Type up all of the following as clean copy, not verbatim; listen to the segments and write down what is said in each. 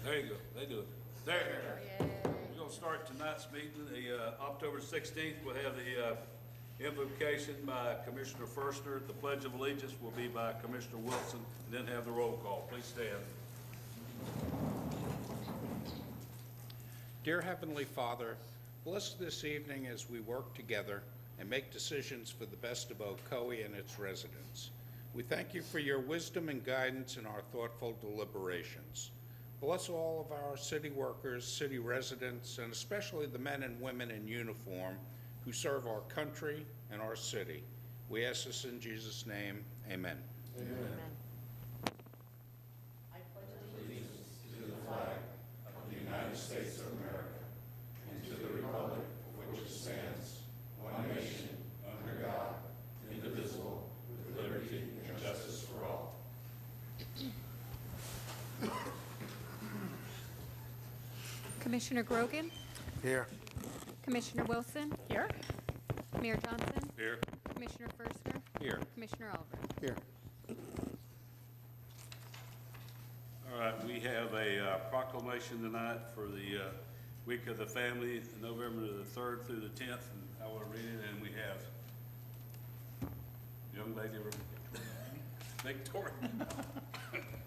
There you go. They do it. There. We're going to start tonight's meeting. The October 16th, we'll have the invocation by Commissioner Firstner. The Pledge of Allegiance will be by Commissioner Wilson, and then have the roll call. Please stand. Dear Heavenly Father, bless this evening as we work together and make decisions for the best of Ocoee and its residents. We thank you for your wisdom and guidance in our thoughtful deliberations. Bless all of our city workers, city residents, and especially the men and women in uniform who serve our country and our city. We ask this in Jesus' name. Amen. Amen. I pledge allegiance to the flag of the United States of America and to the republic for which it stands, one nation, under God, indivisible, with liberty and justice for all. Commissioner Grogan? Here. Commissioner Wilson? Here. Mayor Johnson? Here. Commissioner Firstner? Here. Commissioner Oliver? Here. All right, we have a proclamation tonight for the Week of the Family, November the 3rd through the 10th, and I will read it, and we have young lady Victoria.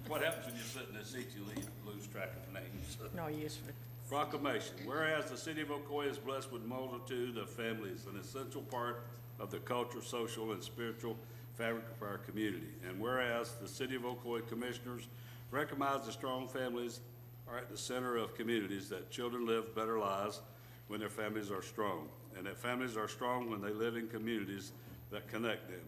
What happens when you sit in this seat? You lose track of names. No use for Proclamation. Whereas the city of Ocoee is blessed with multitude of families, an essential part of the culture, social, and spiritual fabric of our community. And whereas the city of Ocoee commissioners recognize the strong families are at the center of communities, that children live better lives when their families are strong, and that families are strong when they live in communities that connect them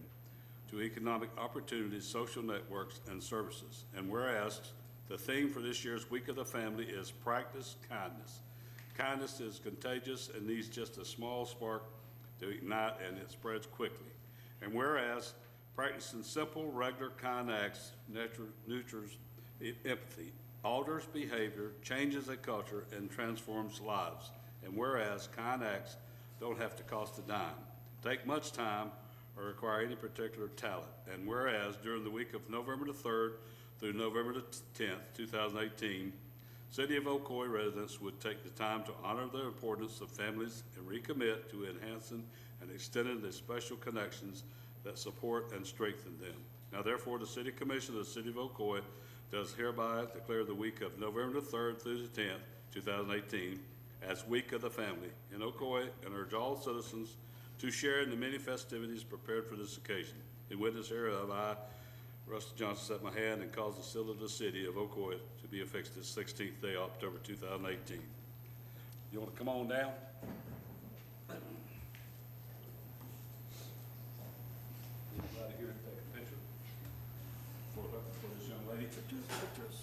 to economic opportunities, social networks, and services. And whereas the theme for this year's Week of the Family is Practice Kindness. Kindness is contagious and needs just a small spark to ignite, and it spreads quickly. And whereas practicing simple, regular, kind acts nurtures empathy, alters behavior, changes a culture, and transforms lives. And whereas kind acts don't have to cost a dime, take much time, or require any particular talent. And whereas during the week of November the 3rd through November the 10th, 2018, City of Ocoee residents would take the time to honor the importance of families and recommit to enhancing and extending the special connections that support and strengthen them. Now therefore, the City Commission of the City of Ocoee does hereby declare the week of November the 3rd through the 10th, 2018 as Week of the Family in Ocoee, and urge all citizens to share in the many festivities prepared for this occasion. In witness hereof, I, Rusty Johnson, set my hand and caused the seal of the city of Ocoee to be affixed this 16th day, October 2018. You want to come on down? Anybody here to take a picture for this young lady? Pictures.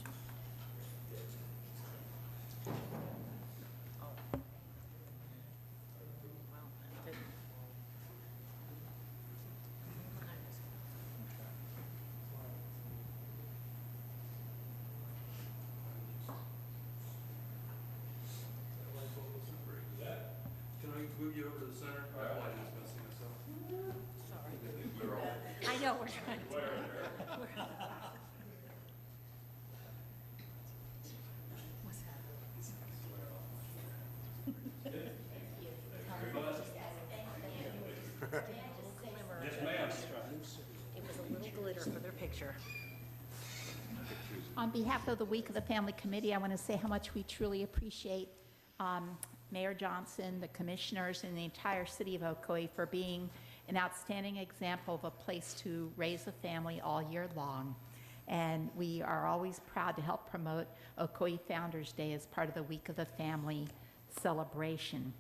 Can I move you over to the center? I apologize, messing myself. Sorry. I know we're trying to. What's that? Yes, ma'am. It was a little glitter for their picture. On behalf of the Week of the Family Committee, I want to say how much we truly appreciate Mayor Johnson, the commissioners, and the entire city of Ocoee for being an outstanding example of a place to raise a family all year long. And we are always proud to help promote Ocoee Founders Day as part of the Week of the Family celebration.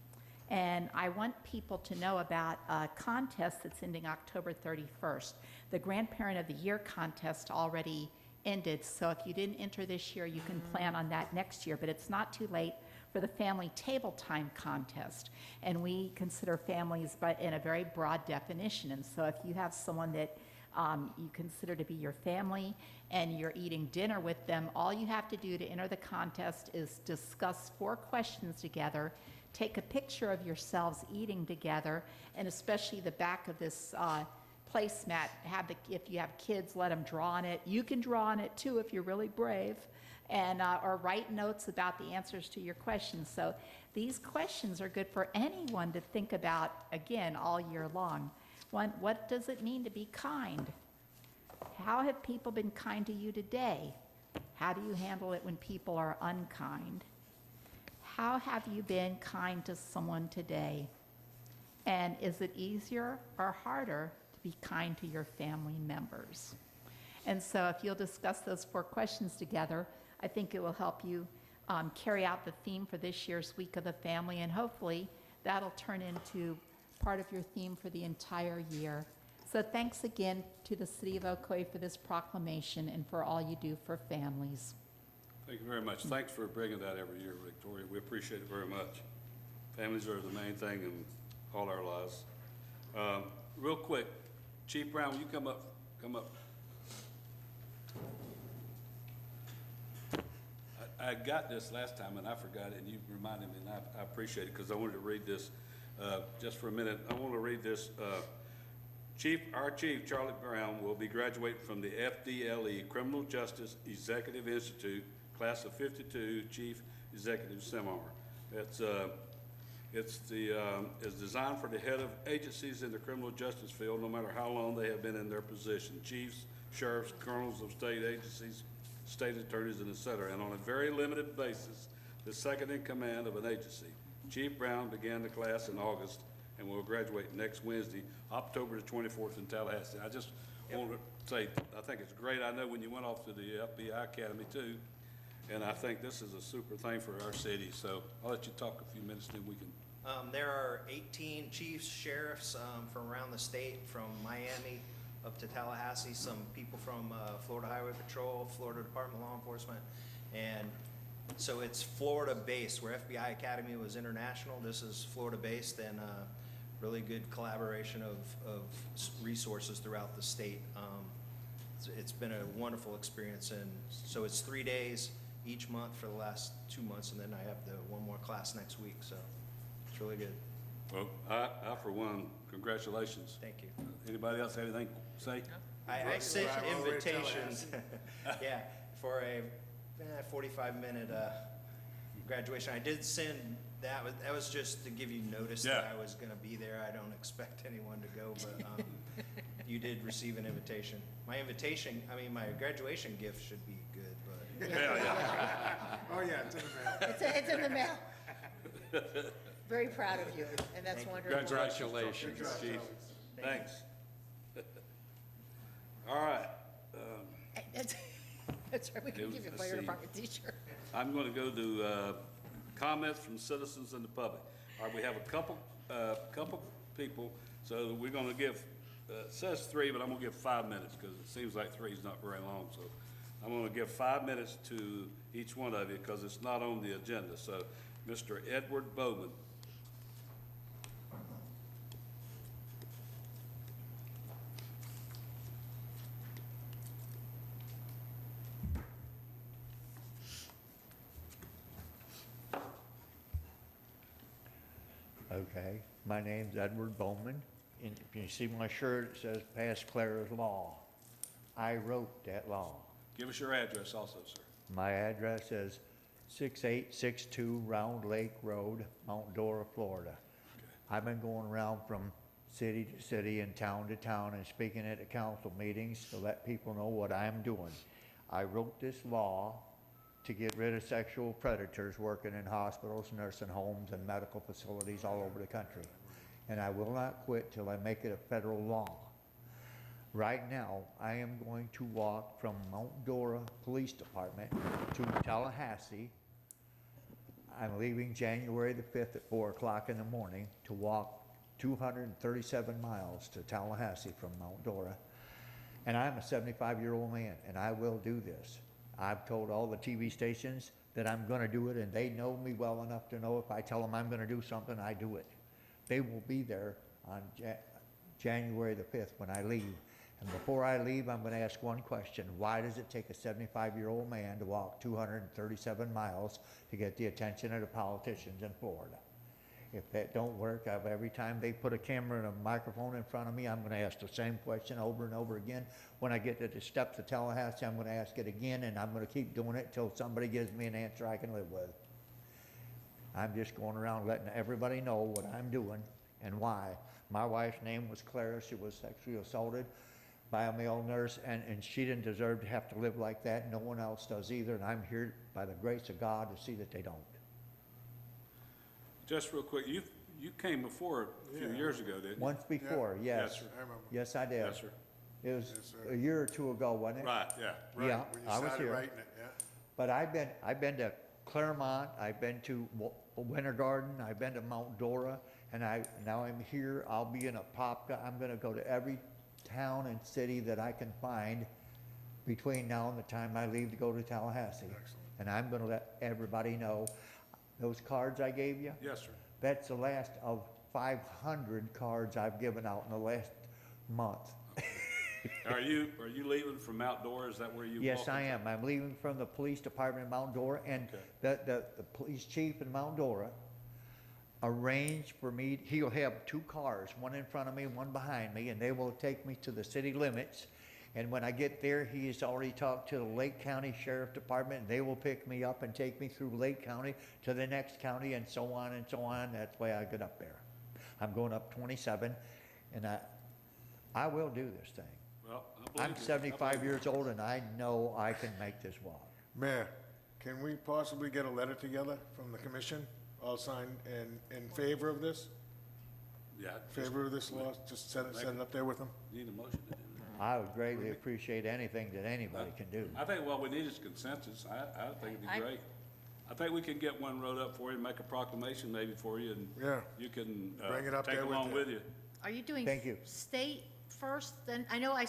And I want people to know about a contest that's ending October 31st. The Grandparent of the Year contest already ended, so if you didn't enter this year, you can plan on that next year, but it's not too late for the Family Table Time contest. And we consider families but in a very broad definition. And so if you have someone that you consider to be your family and you're eating dinner with them, all you have to do to enter the contest is discuss 4 questions together, take a picture of yourselves eating together, and especially the back of this placemat. If you have kids, let them draw on it. You can draw on it too if you're really brave, and or write notes about the answers to your questions. So these questions are good for anyone to think about, again, all year long. One, what does it mean to be kind? How have people been kind to you today? How do you handle it when people are unkind? How have you been kind to someone today? And is it easier or harder to be kind to your family members? And so if you'll discuss those 4 questions together, I think it will help you carry out the theme for this year's Week of the Family, and hopefully that'll turn into part of your theme for the entire year. So thanks again to the City of Ocoee for this proclamation and for all you do for families. Thank you very much. Thanks for bringing that every year, Victoria. We appreciate it very much. Families are the main thing in all our lives. Real quick, Chief Brown, will you come up? Come up. I got this last time and I forgot it, and you reminded me, and I appreciate it because I wanted to read this just for a minute. I want to read this. Our chief, Charlie Brown, will be graduating from the FDLE Criminal Justice Executive Institute, class of 52, Chief Executive Seminar. It's designed for the head of agencies in the criminal justice field, no matter how long they have been in their position, chiefs, sheriffs, colonels of state agencies, state attorneys, and et cetera, and on a very limited basis, the second in command of an agency. Chief Brown began the class in August and will graduate next Wednesday, October the 24th in Tallahassee. I just want to say, I think it's great. I know when you went off to the FBI Academy too, and I think this is a super thing for our city. So I'll let you talk a few minutes, then we can. There are 18 chiefs, sheriffs from around the state, from Miami up to Tallahassee, some people from Florida Highway Patrol, Florida Department of Law Enforcement, and so it's Florida-based. Where FBI Academy was international, this is Florida-based, and really good collaboration of resources throughout the state. It's been a wonderful experience, and so it's 3 days each month for the last 2 months, and then I have the one more class next week, so it's really good. Well, I for one, congratulations. Thank you. Anybody else have anything to say? I sent invitations, yeah, for a 45-minute graduation. I did send, that was just to give you notice that I was gonna be there. I don't expect anyone to go, but you did receive an invitation. My graduation gift should be good, but. Oh, yeah, it's in the mail. It's in the mail. Very proud of you, and that's wonderful. Congratulations, Chief. Thanks. All right. That's right, we can give you a fire department t-shirt. I'm going to go to comments from citizens and the public. All right, we have a couple people, so we're going to give, it says 3, but I'm going to give 5 minutes because it seems like 3 is not very long. So I'm going to give 5 minutes to each one of you because it's not on the agenda. So Mr. Edward Bowman. Okay, my name's Edward Bowman, and if you see my shirt, it says Pass Clara's Law. I wrote that law. Give us your address also, sir. My address is 6862 Round Lake Road, Mount Dora, Florida. Okay. I've been going around from city to city and town to town and speaking at the council meetings to let people know what I'm doing. I wrote this law to get rid of sexual predators working in hospitals, nursing homes, and medical facilities all over the country. And I will not quit till I make it a federal law. Right now, I am going to walk from Mount Dora Police Department to Tallahassee. I'm leaving January the 5th at 4 o'clock in the morning to walk 237 miles to Tallahassee from Mount Dora. And I'm a 75-year-old man, and I will do this. I've told all the TV stations that I'm going to do it, and they know me well enough to know if I tell them I'm going to do something, I do it. They will be there on January the 5th when I leave. And before I leave, I'm going to ask one question. Why does it take a 75-year-old man to walk 237 miles to get the attention of the politicians in Florida? If that don't work, every time they put a camera and a microphone in front of me, I'm gonna ask the same question over and over again. When I get to the steps of Tallahassee, I'm gonna ask it again, and I'm gonna keep doing it till somebody gives me an answer I can live with. I'm just going around letting everybody know what I'm doing and why. My wife's name was Clara. She was sexually assaulted by a male nurse, and she didn't deserve to have to live like that. No one else does either, and I'm here by the grace of God to see that they don't. Just real quick, you came before a few years ago, didn't you? Once before, yes. Yes, sir. I remember. Yes, I did. Yes, sir. It was Yes, sir. a year or two ago, wasn't it? Right, yeah. Yeah, When you I was started here. writing it, yeah. But I've been to Claremont, I've been to Winter Garden, I've been to Mount Dora, and now I'm here. I'll be in Apopka. I'm gonna go to every town and city that I can find between now and the time I leave to go to Tallahassee. Excellent. And I'm gonna let everybody know. Those cards I gave you, Yes, sir. that's the last of 500 cards I've given out in the last month. Are you leaving from outdoors? Is that where you? Yes, walking I from? am. I'm leaving from the police department in Mount Dora, and Okay. the police chief in Mount Dora arranged for me, he'll have two cars, one in front of me, one behind me, and they will take me to the city limits. And when I get there, he has already talked to the Lake County Sheriff Department, and they will pick me up and take me through Lake County to the next county, and so on and so on. That's the way I get up there. I'm going up 27, and I will do this thing. Well, I believe I'm you. 75 years old, and I know I can make this walk. Mayor, can we possibly get a letter together from the commission, all signed in favor of this? Yeah. Favor of this law, just set it up there with them? Need a motion to do that. I would greatly appreciate anything that anybody can do. I think what we need is consensus. I think it'd be great. I think we can get one wrote up for you, make a proclamation maybe for you, and Yeah. you can Bring it up take there with along you. with you. Are you doing Thank you. state first, then? I know I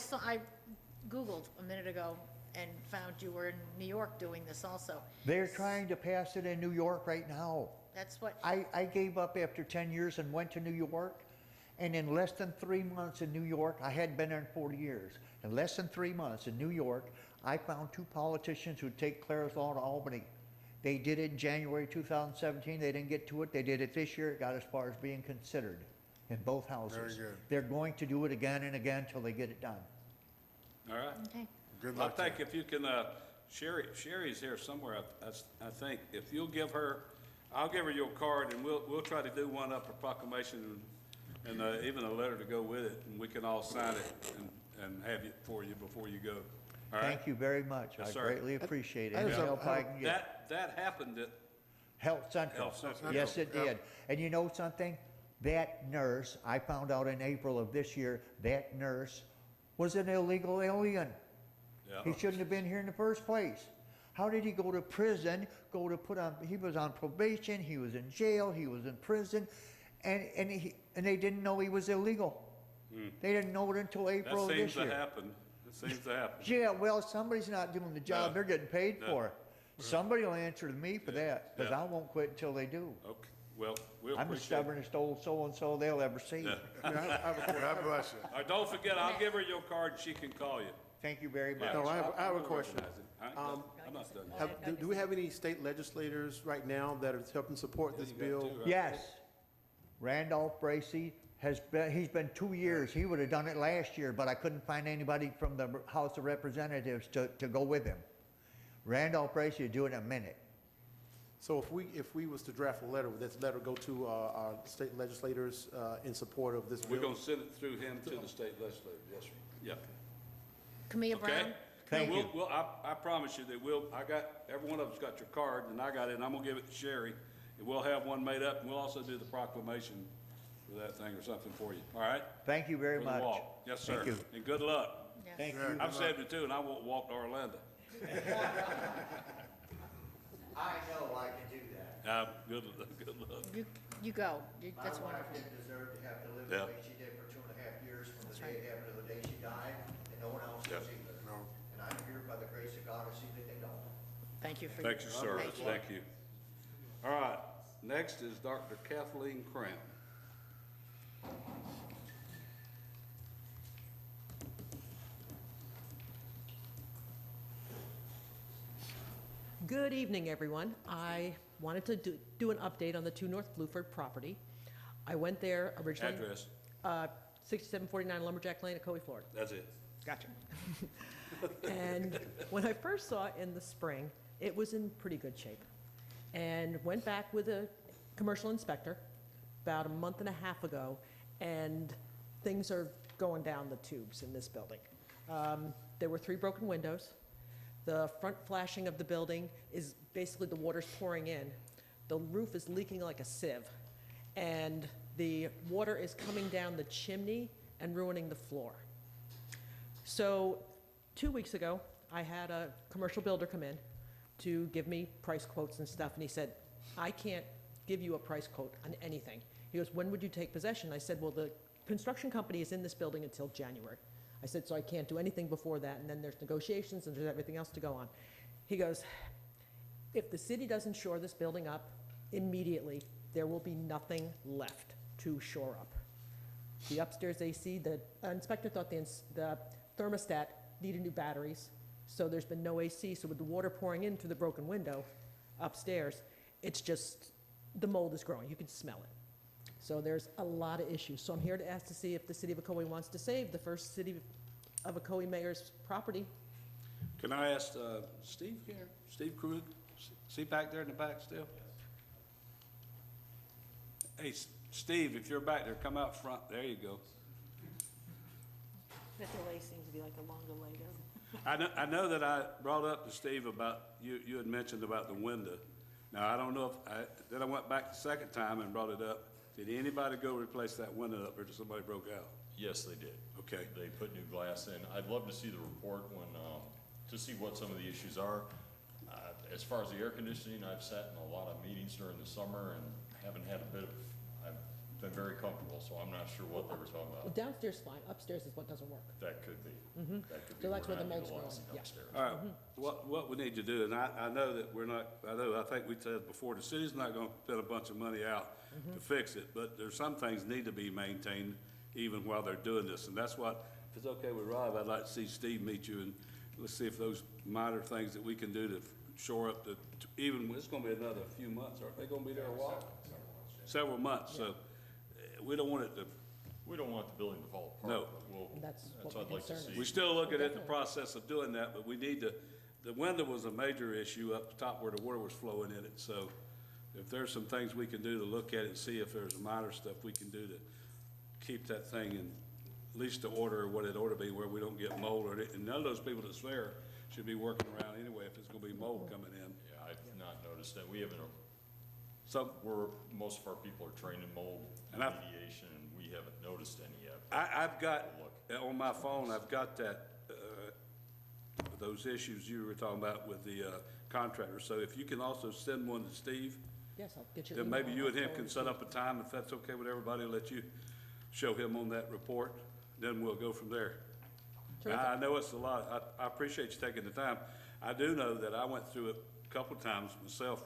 Googled a minute ago and found you were in New York doing this also. They're trying to pass it in New York right now. That's what, I gave up after 10 years and went to New York, and in less than 3 months in New York, I hadn't been there in 40 years. In less than 3 months in New York, I found two politicians who'd take Clara's Law to Albany. They did it in January 2017. They didn't get to it. They did it this year. It got as far as being considered in both houses. Very good. They're going to do it again and again till they get it done. All right? okay. Good I luck to you. think if you can, Sherry's here somewhere, I think. If you'll give her, I'll give her your card, and we'll try to do one up, a proclamation, and even a letter to go with it, and we can all sign it and have it for you before you go. All right? Thank you very much. Yes, I sir. greatly appreciate it. I Any have help I can get. That happened at Health Central. Health Central. Yes, it Yeah. did. And you know something? That nurse, I found out in April of this year, that nurse was an illegal alien. Yeah. He shouldn't have been here in the first place. How did he go to prison, he was on probation, he was in jail, he was in prison, and they didn't know he was illegal. They didn't know it until That April of this seems year. to happen. It seems to happen. Yeah, well, somebody's not doing the job No. they're getting paid No. for. Somebody will answer to me for that, because Yeah. I won't quit until they do. Okay, well, we'll I'm the appreciate it. stubbornest old so-and-so they'll ever see. Yeah. God bless you. All right, don't forget, I'll give her your card, and she can call you. Thank you very much. Yeah. No, I have a We'll question. recognize it. I ain't done- I'm not done yet. Do we have any state legislators right now that are helping support this You got bill? two, right? Yes. Randolph Bracy he's been 2 years. He would have done it last year, but I couldn't find anybody from the House of Representatives to go with him. Randolph Bracy would do it in a minute. So if we was to draft a letter, would this letter go to our state legislators in support of this We're bill? gonna send it through him to the state legislature, yes, sir. Yeah. Camilla Okay? Brown? Thank you. I promise you that every one of us got your card, and I got it, and I'm gonna give it to Sherry, and we'll have one made up, and we'll also do the proclamation for that thing or something for you, all right? Thank you very For the much. walk. Yes, sir. Thank you. And good luck. Yes. Thank Yeah. you. I'm 72, and I won't walk to Orlando. I know I can do that. Good luck. You go. That's My wife wonderful. didn't deserve to have to live Yeah. the way she did for 2.5 years from the day it happened to the day she died, and no one else does Yeah. either. No. And I'm here by the grace of God to see that they don't. Thank you for Thanks for your service, Thank thank you. All right, next is Dr. Kathleen Cramp. Good evening, everyone. I wanted to do an update on the 2 North Bluford property. I went there originally. Address, 6749 Lumberjack Lane, Ocoee, Florida. that's it. Gotcha. And when I first saw it in the spring, it was in pretty good shape. And went back with a commercial inspector about a month and a half ago, and things are going down the tubes in this building. There were 3 broken windows. The front flashing of the building is basically the water's pouring in. The roof is leaking like a sieve, and the water is coming down the chimney and ruining the floor. So 2 weeks ago, I had a commercial builder come in to give me price quotes and stuff, and he said, I can't give you a price quote on anything. He goes, when would you take possession? I said, well, the construction company is in this building until January. I said, so I can't do anything before that, and then there's negotiations and there's everything else to go on. He goes, if the city doesn't shore this building up immediately, there will be nothing left to shore up. The upstairs AC, the inspector thought the thermostat needed new batteries, so there's been no AC, so with the water pouring in through the broken window upstairs, it's just, the mold is growing, you can smell it. So there's a lot of issues. So I'm here to ask to see if the city of Ocoee wants to save the first city of Ocoee mayor's property. Can I ask Steve here, Steve Krug? Is he back there in the back still? Hey, Steve, if you're back there, come out front. There you go. That delay seems to be like a long delay, I doesn't it? know that I brought up to Steve about, you had mentioned about the window. Now, I don't know then I went back the second time and brought it up. Did anybody go replace that window up, or did somebody broke out? Yes, they did. Okay. They put new glass in. I'd love to see the report when, to see what some of the issues are. As far as the air conditioning, I've sat in a lot of meetings during the summer and haven't had I've been very comfortable, so I'm not sure what they were talking Well, about. downstairs fine, upstairs is what doesn't work. That could be. That could be. So that's We're where the not mold's growing, utilizing yeah. upstairs. All right, what we need to do, and I know that we're not, I think we said before, the city's not gonna spend a bunch of money out to fix it, but there's some things need to be maintained even while they're doing this, and that's what, if it's okay with Rob, I'd like to see Steve meet you, and let's see if those minor things that we can do to shore up even, it's gonna be another few months, aren't they gonna be there a while? Several months, so we don't want it to, We don't want the building to fall apart. No. But we'll, That's what what I'd my like to concern is. see. we still looking at the Definitely. process of doing that, but we need to, the window was a major issue up top where the water was flowing in it, so if there's some things we can do to look at it and see if there's minor stuff we can do to keep that thing in at least the order of what it ought to be, where we don't get mold or it, and none of those people that's there should be working around anyway if it's gonna be mold coming in. Yeah, I've not noticed that. We haven't, So, most of our people are trained in mold And I've- remediation, and we haven't noticed any yet. I've got, Look. on my phone, I've got that, those issues you were talking about with the contractor. So if you can also send one to Steve, Yes, I'll get your then email. maybe you and him I'll can forward set up a time, if that's okay with everybody, let you show him on that report, then we'll go from there. Terrific. I know it's a lot, I appreciate you taking the time. I do know that I went through it a couple of times myself,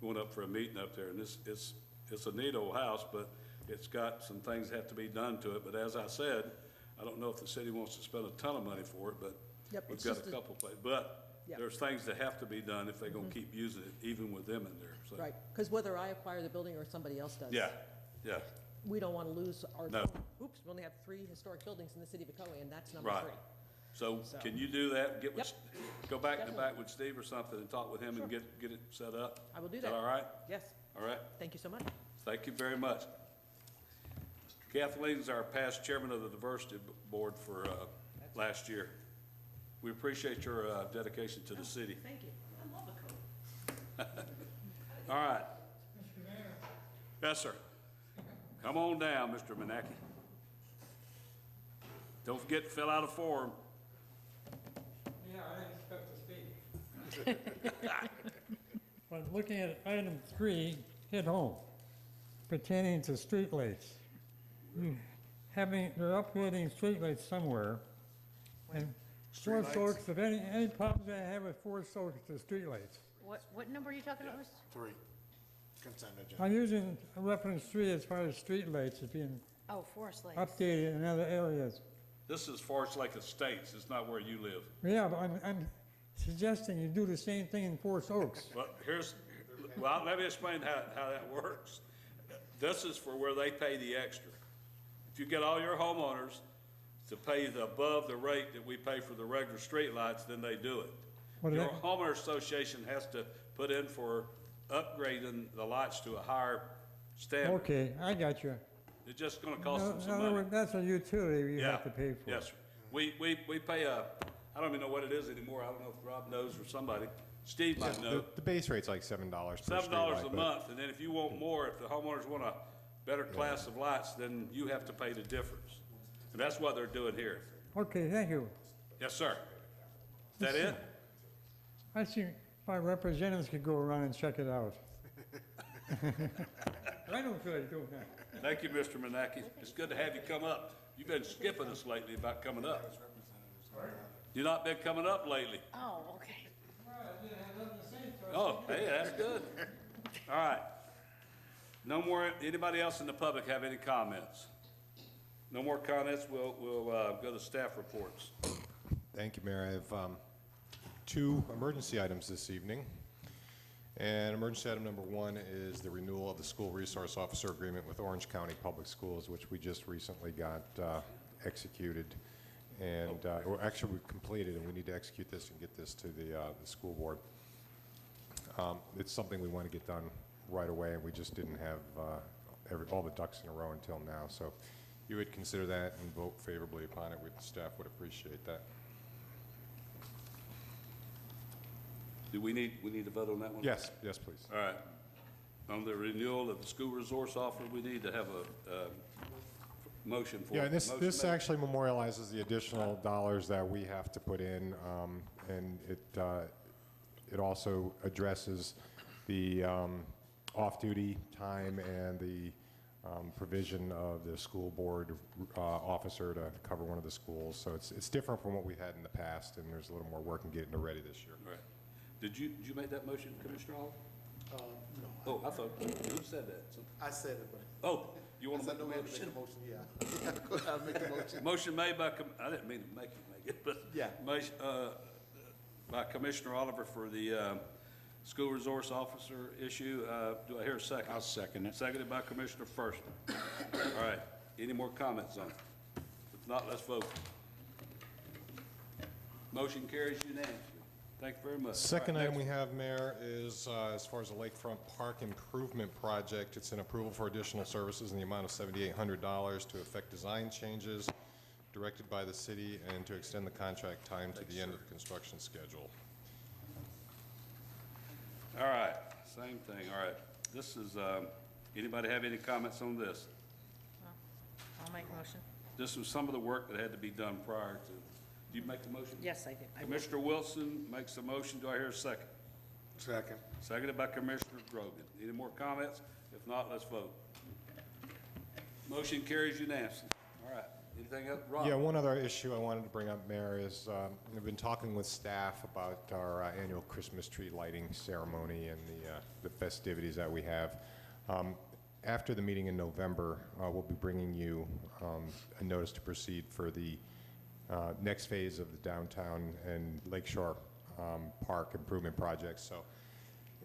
going up for a meeting up there, and it's a neat old house, but it's got some things that have to be done to it, but as I said, I don't know if the city wants to spend a ton of money for it, but Yep, we've it's got just a a- couple places, but Yep. there's things that have to be done if they're gonna keep using it, even with them in there, so. Right, because whether I acquire the building or somebody else does. Yeah, yeah, We don't want to lose our. No. Oops, we only have 3 historic buildings in the city of Ocoee, and that's number right. 3. So So- can you do that, get with, go back to Definitely. back with Steve or something and talk with him and get it set up? I will do Is that. that all right? Yes, All right, thank you so much. thank you very much. Kathleen's our past chairman of the diversity board for, last year. We appreciate your, dedication to the city. Thank you. I love Ocoee. All right. Yes, sir. Come on down, Mr. Manaki. Don't forget to fill out a form. Yeah, I didn't expect to speak. But looking at item 3, hit home, pertaining to streetlights. They're upgrading streetlights somewhere, and Forest Oaks, if any problems they have with Forest Oaks, the streetlights. What number are you talking about, Mr.? 3, consent agenda. I'm using reference 3 as far as streetlights as being Oh, Forest Lakes. updated in other areas. This is Forest Lake Estates. It's not where you live. Yeah, but I'm suggesting you do the same thing in Forest Oaks. Well, let me explain how that works. This is for where they pay the extra. If you get all your homeowners to pay above the rate that we pay for the regular streetlights, then they do it. What do Your they- homeowner association has to put in for upgrading the lights to a higher standard. Okay, I got you. It's just gonna cost them In some other money. words, that's a utility you Yeah. have to pay for. Yes, sir. We pay I don't even know what it is anymore. I don't know if Rob knows or somebody. Steve might know. The base rate's like $7 per $7 streetlight, a but- month, and then if you want more, if the homeowners want a better class of lights, then you have to pay the difference. And that's what they're doing here. Okay, thank you. Yes, sir. Is that it? I think my representatives could go around and check it out. I don't feel like doing that. Thank you, Mr. Manaki. It's good to have you come up. You've been skipping us lately about coming up. You've not been coming up lately. Oh, okay. Oh, hey, that's good. All right. No more, anybody else in the public have any comments? No more comments, we'll go to staff reports. Thank you, Mayor. I have 2 emergency items this evening. And emergency item number 1 is the renewal of the school resource officer agreement with Orange County Public Schools, which we just recently got executed. And, or actually we completed, and we need to execute this and get this to the school board. It's something we want to get done right away, and we just didn't have all the ducks in a row until now. So you would consider that and vote favorably upon it. Staff would appreciate that. Do we need to vote on that one? Yes, yes, please. All right. On the renewal of the school resource offer, we need to have a motion for it. Yeah, and this Motion made. actually memorializes the additional dollars that we have to put in, and it also addresses the off-duty time and the provision of the school board officer to cover one of the schools. So it's different from what we had in the past, and there's a little more work in getting it ready this year. All right. Did you make that motion, Commissioner Hall? No. Oh, I thought, who said that? I said it, but. Oh, you want to make I a know we have to make motion? a motion, yeah. I'll make the motion. Motion made by, I didn't mean to make you make it, but. Yeah. By Commissioner Oliver for the school resource officer issue. Do I hear a second? I'll second it. Seconded by Commissioner First. All right. Any more comments on it? If not, let's vote. Motion carries unanimously. Thank you very much. Second All right, item we next. have, Mayor, is as far as the Lakefront Park Improvement Project, it's an approval for additional services in the amount of $7,800 to effect design changes directed by the city and to extend the contract time to the end of the construction schedule. All right, same thing. All right. This is, anybody have any comments on this? I'll make a motion. This was some of the work that had to be done prior to. Do you make the motion? Yes, I did. I will. Commissioner Wilson makes a motion. Do I hear a second? Second. Seconded by Commissioner Grogan. Any more comments? If not, let's vote. Motion carries unanimously. All right. Anything else? Rob? Yeah, one other issue I wanted to bring up, Mayor, is we've been talking with staff about our annual Christmas tree lighting ceremony and the festivities that we have. After the meeting in November, we'll be bringing you a notice to proceed for the next phase of the downtown and Lakeshore Park improvement projects. So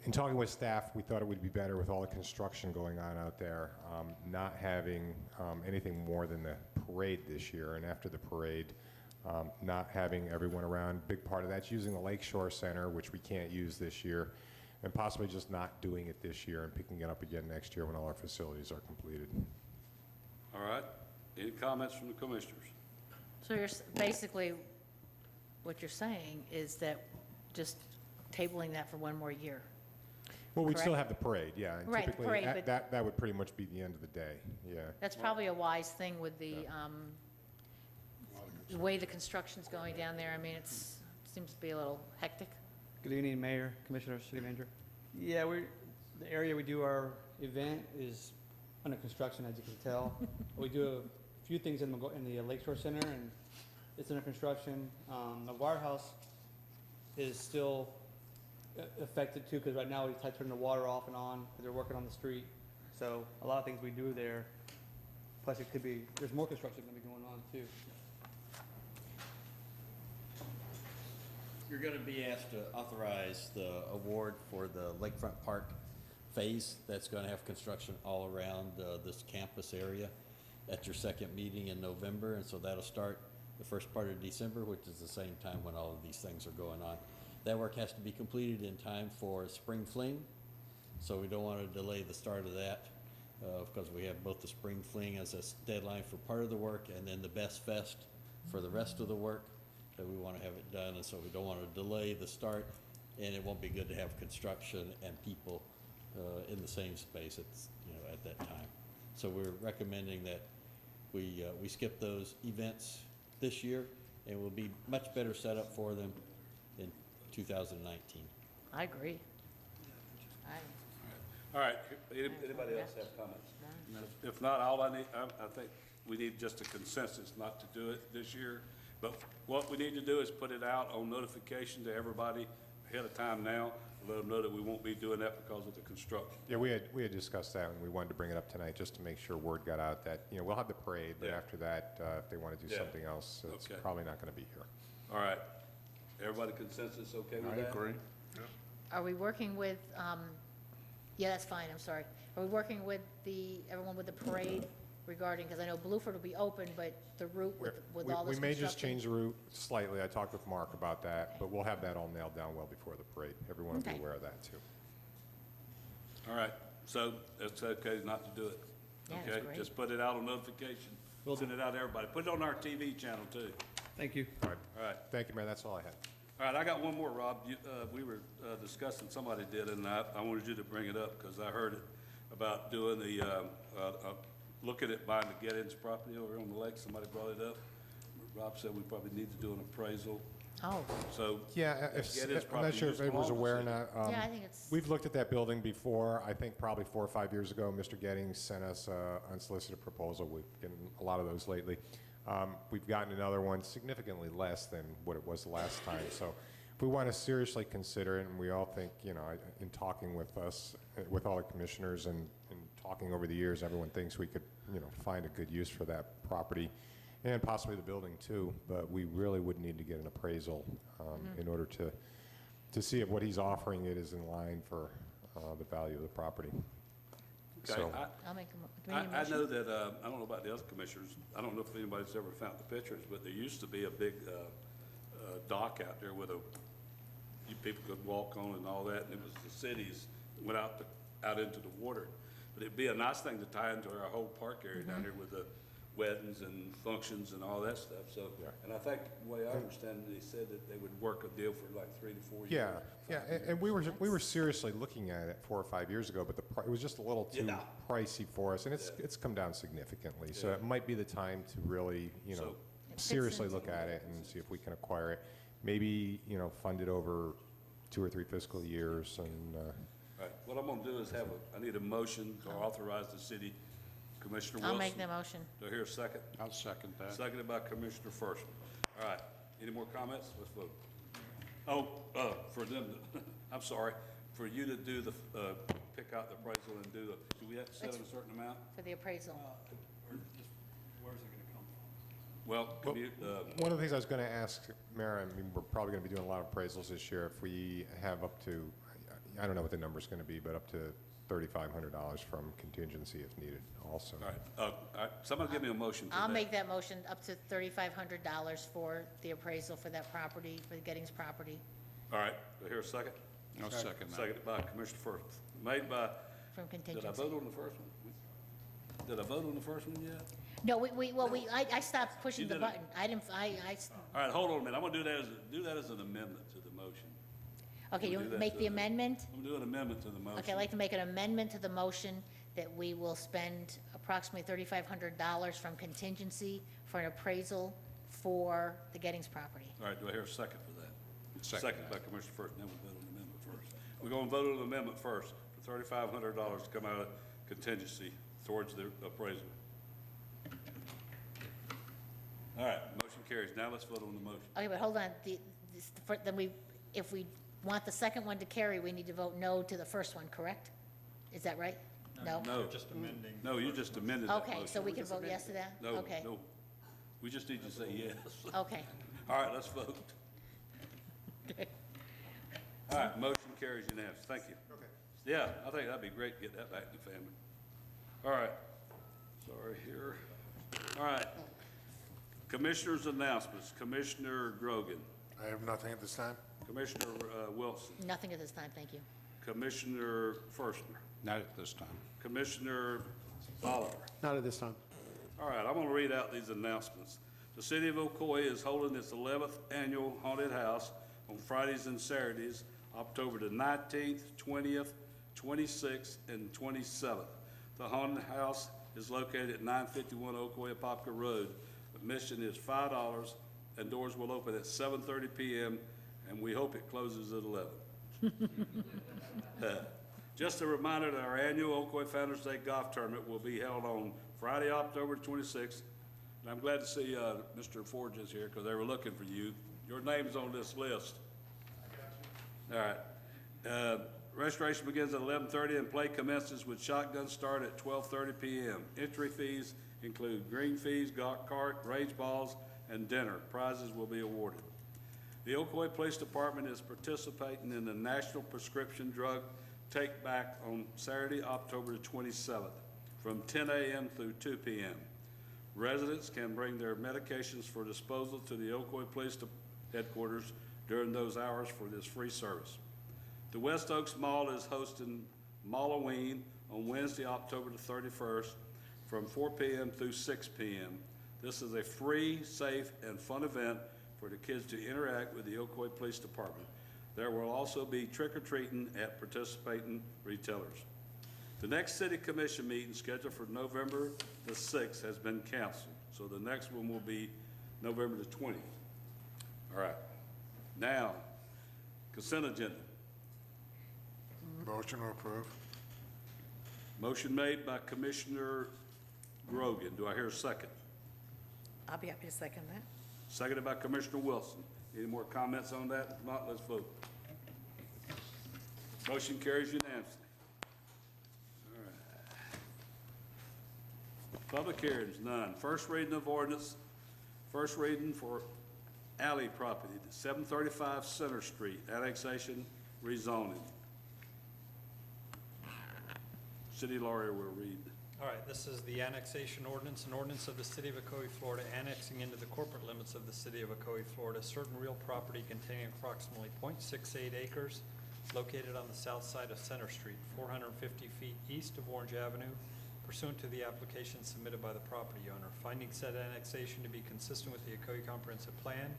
in talking with staff, we thought it would be better with all the construction going on out there, not having anything more than the parade this year. And after the parade, not having everyone around. Big part of that's using the Lakeshore Center, which we can't use this year, and possibly just not doing it this year and picking it up again next year when all our facilities are completed. All right. Any comments from the commissioners? So basically, what you're saying is that just tabling that for one more year. Well, we'd still Correct. have the parade, yeah. And Right, the typically, parade, but- that would pretty much be the end of the day, yeah. That's probably a wise thing with the way the construction's going down there. I mean, seems to be a little hectic. Good evening, Mayor, Commissioners, City Manager. Yeah, the area we do our event is under construction, as you can tell. We do a few things in the Lakeshore Center, and it's under construction. The warehouse is still affected too, because right now we try to turn the water off and on, because they're working on the street. So a lot of things we do there, plus there's more construction gonna be going on too. You're going to be asked to authorize the award for the Lakefront Park phase that's going to have construction all around this campus area at your second meeting in November, and so that'll start the first part of December, which is the same time when all of these things are going on. That work has to be completed in time for Spring Fling, so we don't want to delay the start of that because we have both the Spring Fling as a deadline for part of the work and then the Best Fest for the rest of the work, that we want to have it done, and so we don't want to delay the start, and it won't be good to have construction and people in the same space at that time. So we're recommending that we skip those events this year, and we'll be much better set up for them in 2019. I agree. All right, anybody else have comments? If not, I think we need just a consensus not to do it this year. But what we need to do is put it out on notification to everybody ahead of time now, let them know that we won't be doing that because of the construction. Yeah, we had discussed that, and we wanted to bring it up tonight just to make sure word got out that, we'll have the parade, but after that, if they want to do something else, it's probably not going to be here. All right. Everybody consensus okay with that? I agree. Are we working with, yeah, that's fine, I'm sorry. Are we working with everyone with the parade regarding, because I know Blueford will be open, but the route with all this We may construction? just change the route slightly. I talked with Mark about that, but we'll have that all nailed down well before the parade. Everyone will be aware of that, too. All right, so it's okay not to do it? Yeah, that's Okay, great. just put it out on notification. We'll send it out to everybody. Put it on our TV channel, too. Thank you. All right. All right. Thank you, Mayor. That's all I had. All right, I got one more, Rob. We were discussing, somebody did, and I wanted you to bring it up because I heard it about doing the, looking at buying the Gettins property over on the lake. Somebody brought it up. Rob said we probably need to do an appraisal. Oh, So. Yeah, Gettins I'm not property sure if used to everyone's belong to aware or the not. city. yeah, I think it's, We've looked at that building before. I think probably 4 or 5 years ago, Mr. Gettings sent us an unsolicited proposal. We've gotten a lot of those lately. We've gotten another one significantly less than what it was the last time. So if we want to seriously consider it, and we all think, in talking with us, with all the commissioners and talking over the years, everyone thinks we could, find a good use for that property and possibly the building too. But we really would need to get an appraisal in order to see if what he's offering it is in line for the value of the property. Okay, So- I'll make a motion. I know that, I don't know about the other commissioners, I don't know if anybody's ever found the pictures, but there used to be a big dock out there where people could walk on and all that, and it was the cities went out into the water. But it'd be a nice thing to tie into our whole park area down here with the weddings and functions and all that stuff, so. And I think, the way I understand it, they said that they would work a deal for like 3 to 4 years. Yeah, and we were seriously looking at it 4 or 5 years ago, but it was just a little too pricey for us, and it's come down significantly. So it might be the time to really, So- seriously look at it and see if we can acquire it. Maybe, fund it over 2 or 3 fiscal years, and Right, what I'm gonna do is I need a motion to authorize the city, Commissioner Wilson. I'll make the motion. Do I hear a second? I'll second that. Seconded by Commissioner Firstman. All right, any more comments? Let's vote. Oh, for them, I'm sorry, for you to do the, pick out the appraisal and do we have to set a certain amount? For the appraisal. Where's it gonna come from? Well, one of the things I was going to ask, Mayor, I mean, we're probably going to be doing a lot of appraisals this year. If we have up to, I don't know what the number's going to be, but up to $3,500 from contingency if needed also. all right, somebody give me a motion for that. I'll make that motion up to $3,500 for the appraisal for that property, for the Gettings property. All right, do I hear a second? I'll second that. Seconded by Commissioner First. Made by, From did contingency. I vote on the first one? Did I vote on the first one yet? No, I stopped pushing You the did button. I didn't, All right, hold on a minute. I'm gonna do that as an amendment to the motion. okay, We'll you do that make to the amendment? I'm gonna do an amendment to the motion. Okay, I'd like to make an amendment to the motion that we will spend approximately $3,500 from contingency for an appraisal for the Gettings property. All right, do I hear a second for that? Second by Commissioner First, then we vote on the amendment first. We're gonna vote on the amendment first, for $3,500 to come out of contingency towards the appraisal. All right, motion carries. Now let's vote on the motion. Okay, but hold on, if we want the second one to carry, we need to vote no to the first one, correct? Is that right? No? No. Just amending. No, you just amended that motion. Okay, so we can vote yes to that? No, Okay, no. We just need to say yes. okay. All right, let's vote. All right, motion carries unanimous. Thank you. Okay. Yeah, I think that'd be great to get that back to the family. All right, sorry here. All right, Commissioners' announcements. Commissioner Grogan, I have nothing at this time. Commissioner Wilson, Nothing at this time, thank you. Commissioner Firstner, Not at this time. Commissioner Oliver. Not at this time. All right, I'm gonna read out these announcements. The city of Ocoee is holding its 11th annual haunted house on Fridays and Saturdays, October the 19th, 20th, 26th, and 27th. The haunted house is located at 951 Ocoee Apopka Road. Admission is $5, and doors will open at 7:30 p.m., and we hope it closes at 11. Just a reminder that our annual Ocoee Founder's Day Golf Tournament will be held on Friday, October 26th. And I'm glad to see Mr. Forges here because they were looking for you. Your name's on this list. All right. Registration begins at 11:30 and play commences with shotgun start at 12:30 p.m. Entry fees include green fees, golf cart, range balls, and dinner. Prizes will be awarded. The Ocoee Police Department is participating in the National Prescription Drug Take Back on Saturday, October the 27th, from 10 a.m. through 2 p.m. Residents can bring their medications for disposal to the Ocoee Police Headquarters during those hours for this free service. The West Oaks Mall is hosting Malloween on Wednesday, October the 31st, from 4 p.m. through 6 p.m. This is a free, safe, and fun event for the kids to interact with the Ocoee Police Department. There will also be trick-or-treating at participating retailers. The next City Commission meeting scheduled for November the 6th has been canceled, so the next one will be November the 20th. All right. Now, consent agenda. Motion to approve. Motion made by Commissioner Grogan. Do I hear a second? I'll be happy to second that. Seconded by Commissioner Wilson. Any more comments on that? If not, let's vote. Motion carries unanimously. All right. Public hearings, none. First reading of ordinance, first reading for alley property, 735 Center Street, annexation, rezoning. City lawyer will read. All right, this is the annexation ordinance, an ordinance of the City of Ocoee, Florida, annexing into the corporate limits of the City of Ocoee, Florida, certain real property containing approximately .68 acres located on the south side of Center Street, 450 feet east of Orange Avenue, pursuant to the application submitted by the property owner. Finding said annexation to be consistent with the Ocoee Comprehensive Plan,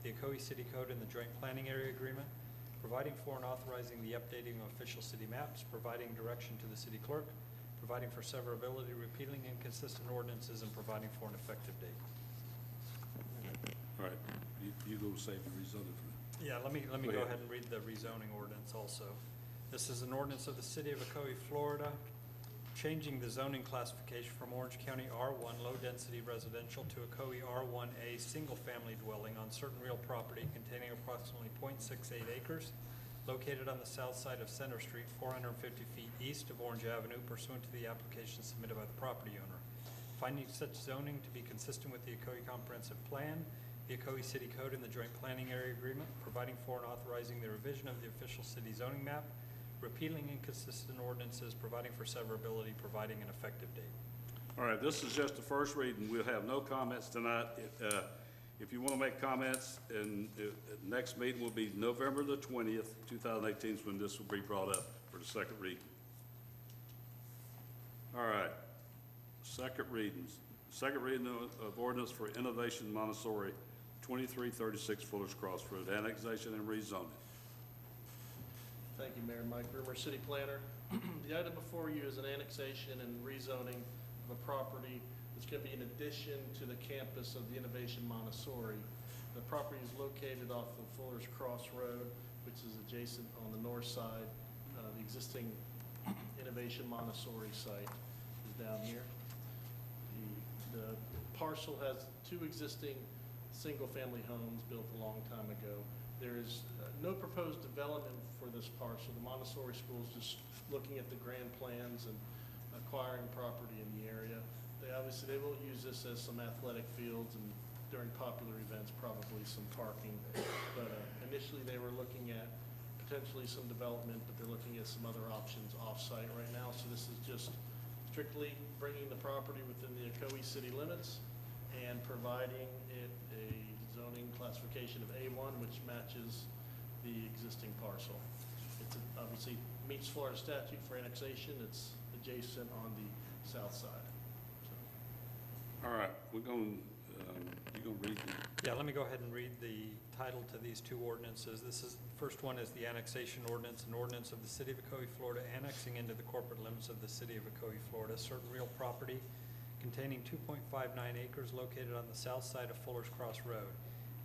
the Ocoee City Code, and the Joint Planning Area Agreement, providing for and authorizing the updating of official city maps, providing direction to the city clerk, providing for severability, repealing inconsistent ordinances, and providing for an effective date. All right, you go save the rezoning for that. Yeah, let me go ahead and read the rezoning ordinance also. This is an ordinance of the City of Ocoee, Florida, changing the zoning classification from Orange County R1 low-density residential to Ocoee R1A single-family dwelling on certain real property containing approximately .68 acres located on the south side of Center Street, 450 feet east of Orange Avenue, pursuant to the application submitted by the property owner. Finding such zoning to be consistent with the Ocoee Comprehensive Plan, the Ocoee City Code, and the Joint Planning Area Agreement, providing for and authorizing the revision of the official city zoning map, repealing inconsistent ordinances, providing for severability, providing an effective date. All right, this is just the first reading. We'll have no comments tonight. If you want to make comments, and the next meeting will be November the 20th, 2018 is when this will be brought up for the second reading. All right, second readings. Second reading of ordinance for Innovation Montessori, 2336 Fuller's Cross Road, annexation and rezoning. Thank you, Mayor. Mike Rimmer, City Planner. The item before you is an annexation and rezoning of a property that's going to be in addition to the campus of the Innovation Montessori. The property is located off of Fuller's Cross Road, which is adjacent on the north side. The existing Innovation Montessori site is down here. The parcel has two existing single-family homes built a long time ago. There is no proposed development for this parcel. The Montessori school is just looking at the grand plans and acquiring property in the area. They will use this as some athletic fields and during popular events, probably some parking. But initially they were looking at potentially some development, but they're looking at some other options off-site right now. So this is just strictly bringing the property within the Ocoee city limits and providing it a zoning classification of A1, which matches the existing parcel. It's obviously meets Florida statute for annexation. It's adjacent on the south side. So. All right, we're going, you're going to read the... Yeah, let me go ahead and read the title to these two ordinances. First one is the annexation ordinance, an ordinance of the City of Ocoee, Florida, annexing into the corporate limits of the City of Ocoee, Florida, certain real property containing 2.59 acres located on the south side of Fuller's Cross Road,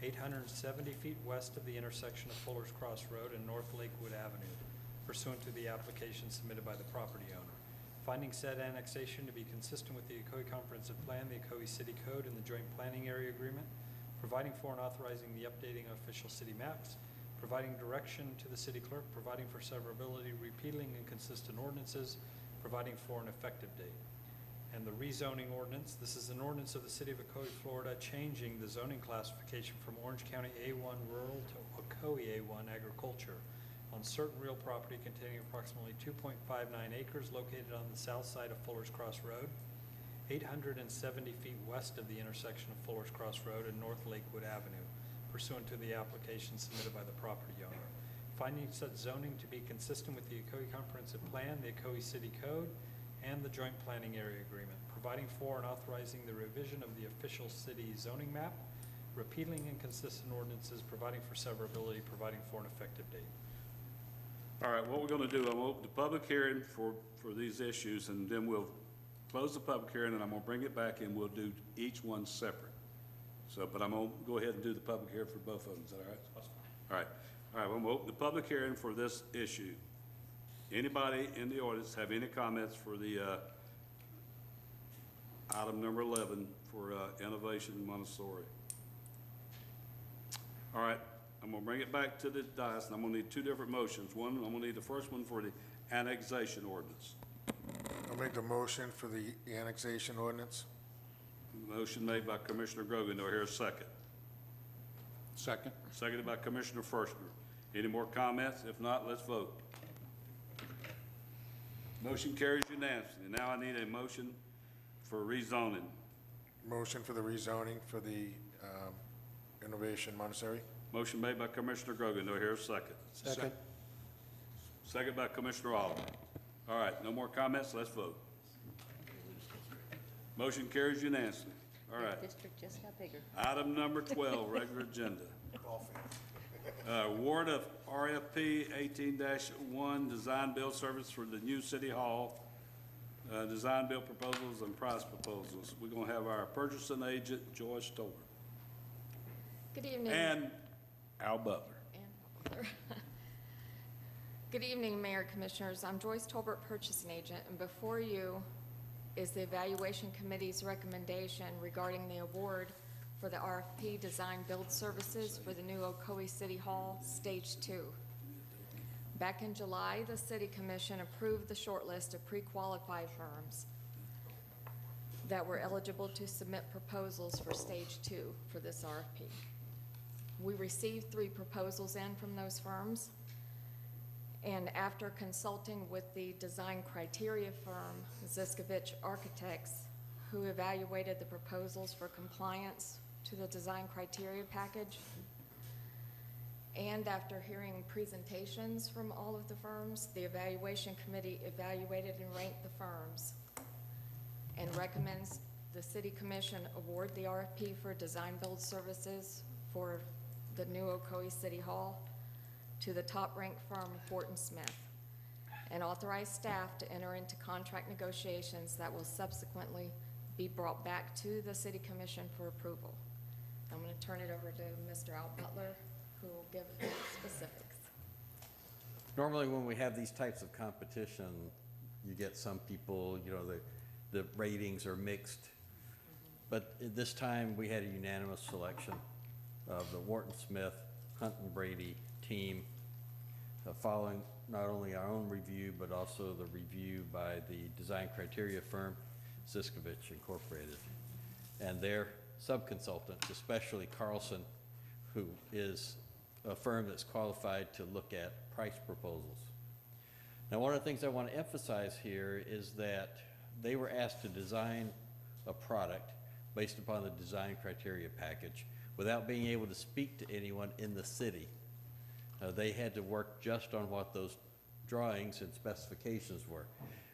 870 feet west of the intersection of Fuller's Cross Road and North Lakewood Avenue, pursuant to the application submitted by the property owner. Finding said annexation to be consistent with the Ocoee Comprehensive Plan, the Ocoee City Code, and the Joint Planning Area Agreement, providing for and authorizing the updating of official city maps, providing direction to the city clerk, providing for severability, repealing inconsistent ordinances, providing for an effective date. And the rezoning ordinance, this is an ordinance of the City of Ocoee, Florida, changing the zoning classification from Orange County A1 Rural to Ocoee A1 Agriculture on certain real property containing approximately 2.59 acres located on the south side of Fuller's Cross Road, 870 feet west of the intersection of Fuller's Cross Road and North Lakewood Avenue, pursuant to the application submitted by the property owner. Finding such zoning to be consistent with the Ocoee Comprehensive Plan, the Ocoee City Code, and the Joint Planning Area Agreement, providing for and authorizing the revision of the official city zoning map, repealing inconsistent ordinances, providing for severability, providing for an effective date. All right, what we're going to do, I'm going to open the public hearing for these issues, and then we'll close the public hearing, and I'm going to bring it back, and we'll do each one separate. So, but I'm going to go ahead and do the public hearing for both of them. Is that all right? That's fine. All right. All right, I'm going to open the public hearing for this issue. Anybody in the audience have any comments for the item number 11 for Innovation Montessori? All right, I'm going to bring it back to the dais, and I'm going to need two different motions. One, I'm going to need the first one for the annexation ordinance. I'll make the motion for the annexation ordinance. Motion made by Commissioner Grogan. Do I hear a second? Second. Seconded by Commissioner Ferschner. Any more comments? If not, let's vote. Motion carries unanimously. Now I need a motion for rezoning. Motion for the rezoning for the Innovation Montessori. Motion made by Commissioner Grogan. Do I hear a second? Second. Second by Commissioner Oliver. All right, no more comments. Let's vote. Motion carries unanimously. All right. District just got bigger. Item number 12, regular agenda. Award of RFP 18-1 Design Build Service for the new City Hall. Design build proposals and price proposals. We're going to have our purchasing agent, Joyce Toler. Good evening. And Al Butler. Good evening, Mayor, Commissioners. I'm Joyce Tolbert, Purchasing Agent, and before you is the Evaluation Committee's recommendation regarding the award for the RFP Design Build Services for the new Ocoee City Hall, Stage 2. Back in July, the City Commission approved the shortlist of pre-qualified firms that were eligible to submit proposals for Stage 2 for this RFP. We received 3 proposals in from those firms, and after consulting with the design criteria firm, Ziskovich Architects, who evaluated the proposals for compliance to the design criteria package, and after hearing presentations from all of the firms, the evaluation committee evaluated and ranked the firms and recommends the City Commission award the RFP for design build services for the new Ocoee City Hall to the top-ranked firm, Horton Smith, and authorize staff to enter into contract negotiations that will subsequently be brought back to the City Commission for approval. I'm going to turn it over to Mr. Al Butler, who will give specifics. Normally when we have these types of competition, you get some people, you know, the ratings are mixed. But at this time, we had a unanimous selection of the Wharton Smith, Hunt and Brady team, following not only our own review, but also the review by the design criteria firm, Ziskovich Incorporated. And their subconsultants, especially Carlson, who is a firm that's qualified to look at price proposals. Now, one of the things I want to emphasize here is that they were asked to design a product based upon the design criteria package without being able to speak to anyone in the city. They had to work just on what those drawings and specifications were.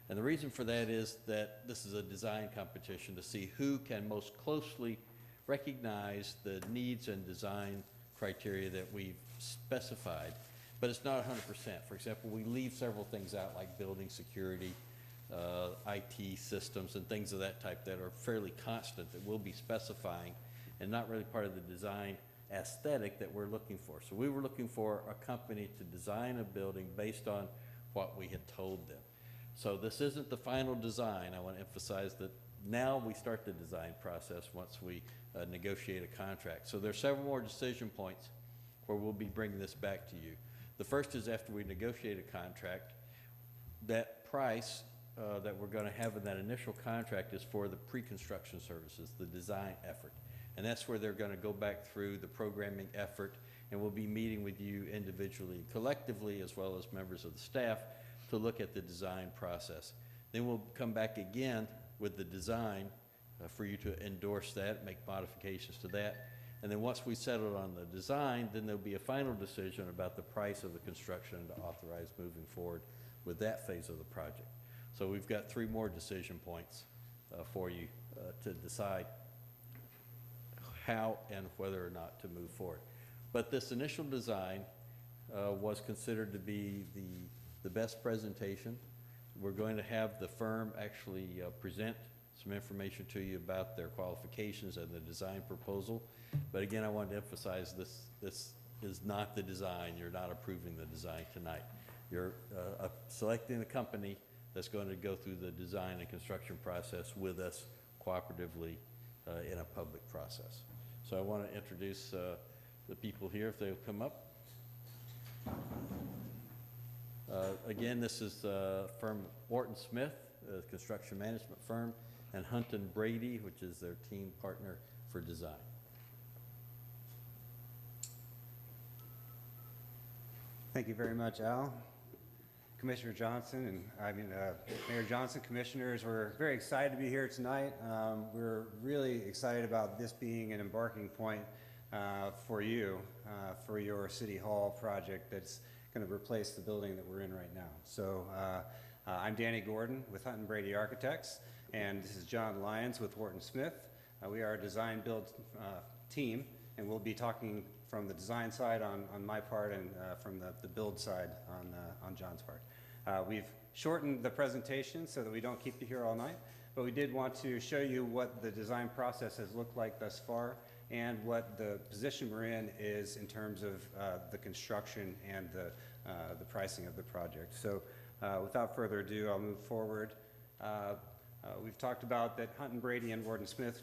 And the reason for that is that this is a design competition to see who can most closely recognize the needs and design criteria that we've specified, but it's not 100%. For example, we leave several things out like building security, IT systems, and things of that type that are fairly constant that we'll be specifying and not really part of the design aesthetic that we're looking for. So we were looking for a company to design a building based on what we had told them. So this isn't the final design. I want to emphasize that now we start the design process once we negotiate a contract. So there's several more decision points where we'll be bringing this back to you. The first is after we negotiate a contract, that price that we're going to have in that initial contract is for the pre-construction services, the design effort. And that's where they're going to go back through the programming effort, and we'll be meeting with you individually and collectively as well as members of the staff to look at the design process. Then we'll come back again with the design for you to endorse that, make modifications to that. And then once we settle on the design, then there'll be a final decision about the price of the construction to authorize moving forward with that phase of the project. So we've got 3 more decision points for you to decide how and whether or not to move forward. But this initial design was considered to be the best presentation. We're going to have the firm actually present some information to you about their qualifications and the design proposal. But again, I wanted to emphasize this is not the design. You're not approving the design tonight. You're selecting a company that's going to go through the design and construction process with us cooperatively in a public process. So I want to introduce the people here, if they'll come up. Again, this is firm Wharton Smith, a construction management firm, and Hunt & Brady, which is their team partner for design. Thank you very much, Al. Commissioner Johnson, and Mayor Johnson, commissioners, we're very excited to be here tonight. We're really excited about this being an embarking point for you, for your City Hall project that's going to replace the building that we're in right now. So I'm Danny Gordon with Hunt & Brady Architects, and this is John Lyons with Wharton Smith. We are a design build team, and we'll be talking from the design side on my part and from the build side on John's part. We've shortened the presentation so that we don't keep you here all night, but we did want to show you what the design process has looked like thus far and what the position we're in is in terms of the construction and the pricing of the project. So without further ado, I'll move forward. We've talked about that Hunt & Brady and Wharton Smith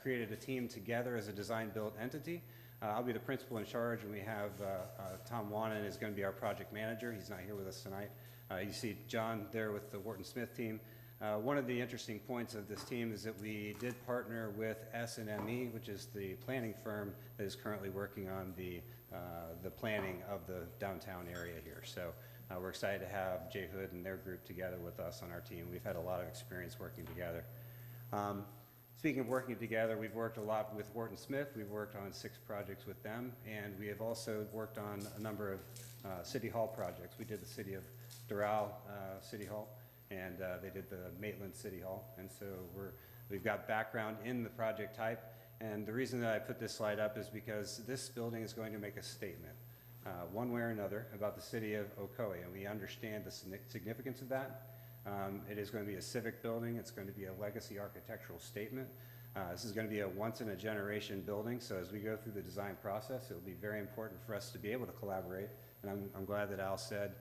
created a team together as a design-build entity. I'll be the principal in charge, and we have Tom Wannen is going to be our project manager. He's not here with us tonight. You see John there with the Wharton Smith team. One of the interesting points of this team is that we did partner with S&ME, which is the planning firm that is currently working on the planning of the downtown area here. So we're excited to have Jay Hood and their group together with us on our team. We've had a lot of experience working together. Speaking of working together, we've worked a lot with Wharton Smith. We've worked on 6 projects with them, and we have also worked on a number of City Hall projects. We did the City of Doral City Hall, and they did the Maitland City Hall. And so we've got background in the project type. And the reason that I put this slide up is because this building is going to make a statement, one way or another, about the city of Ocoee, and we understand the significance of that. It is going to be a civic building. It's going to be a legacy architectural statement. This is going to be a once-in-a-generation building, so as we go through the design process, it will be very important for us to be able to collaborate. And I'm glad that Al said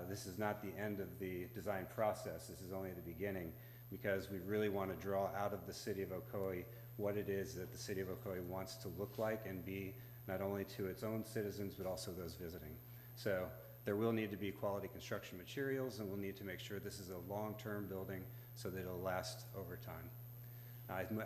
this is not the end of the design process. This is only the beginning, because we really want to draw out of the city of Ocoee what it is that the city of Ocoee wants to look like and be, not only to its own citizens, but also those visiting. So there will need to be quality construction materials, and we'll need to make sure this is a long-term building so that it'll last over time.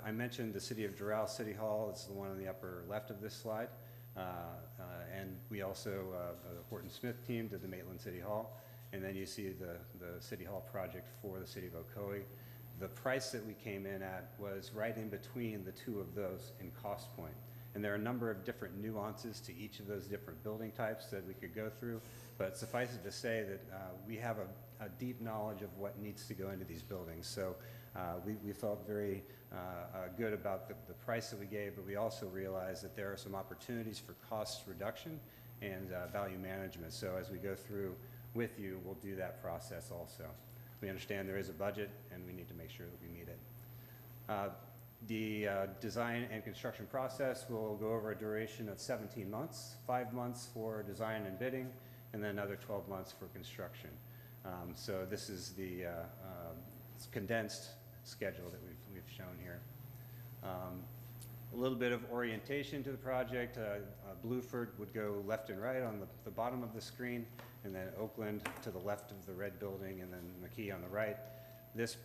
I mentioned the City of Doral City Hall. It's the one on the upper left of this slide. And we also, the Horton Smith team did the Maitland City Hall. And then you see the City Hall project for the city of Ocoee. The price that we came in at was right in between the two of those in cost point. And there are a number of different nuances to each of those different building types that we could go through. But suffice it to say that we have a deep knowledge of what needs to go into these buildings. So we felt very good about the price that we gave, but we also realized that there are some opportunities for cost reduction and value management. So as we go through with you, we'll do that process also. We understand there is a budget, and we need to make sure that we meet it. The design and construction process will go over a duration of 17 months, 5 months for design and bidding, and then another 12 months for construction. So this is the condensed schedule that we've shown here. A little bit of orientation to the project. Bluford would go left and right on the bottom of the screen, and then Oakland to the left of the red building, and then McKee on the right. This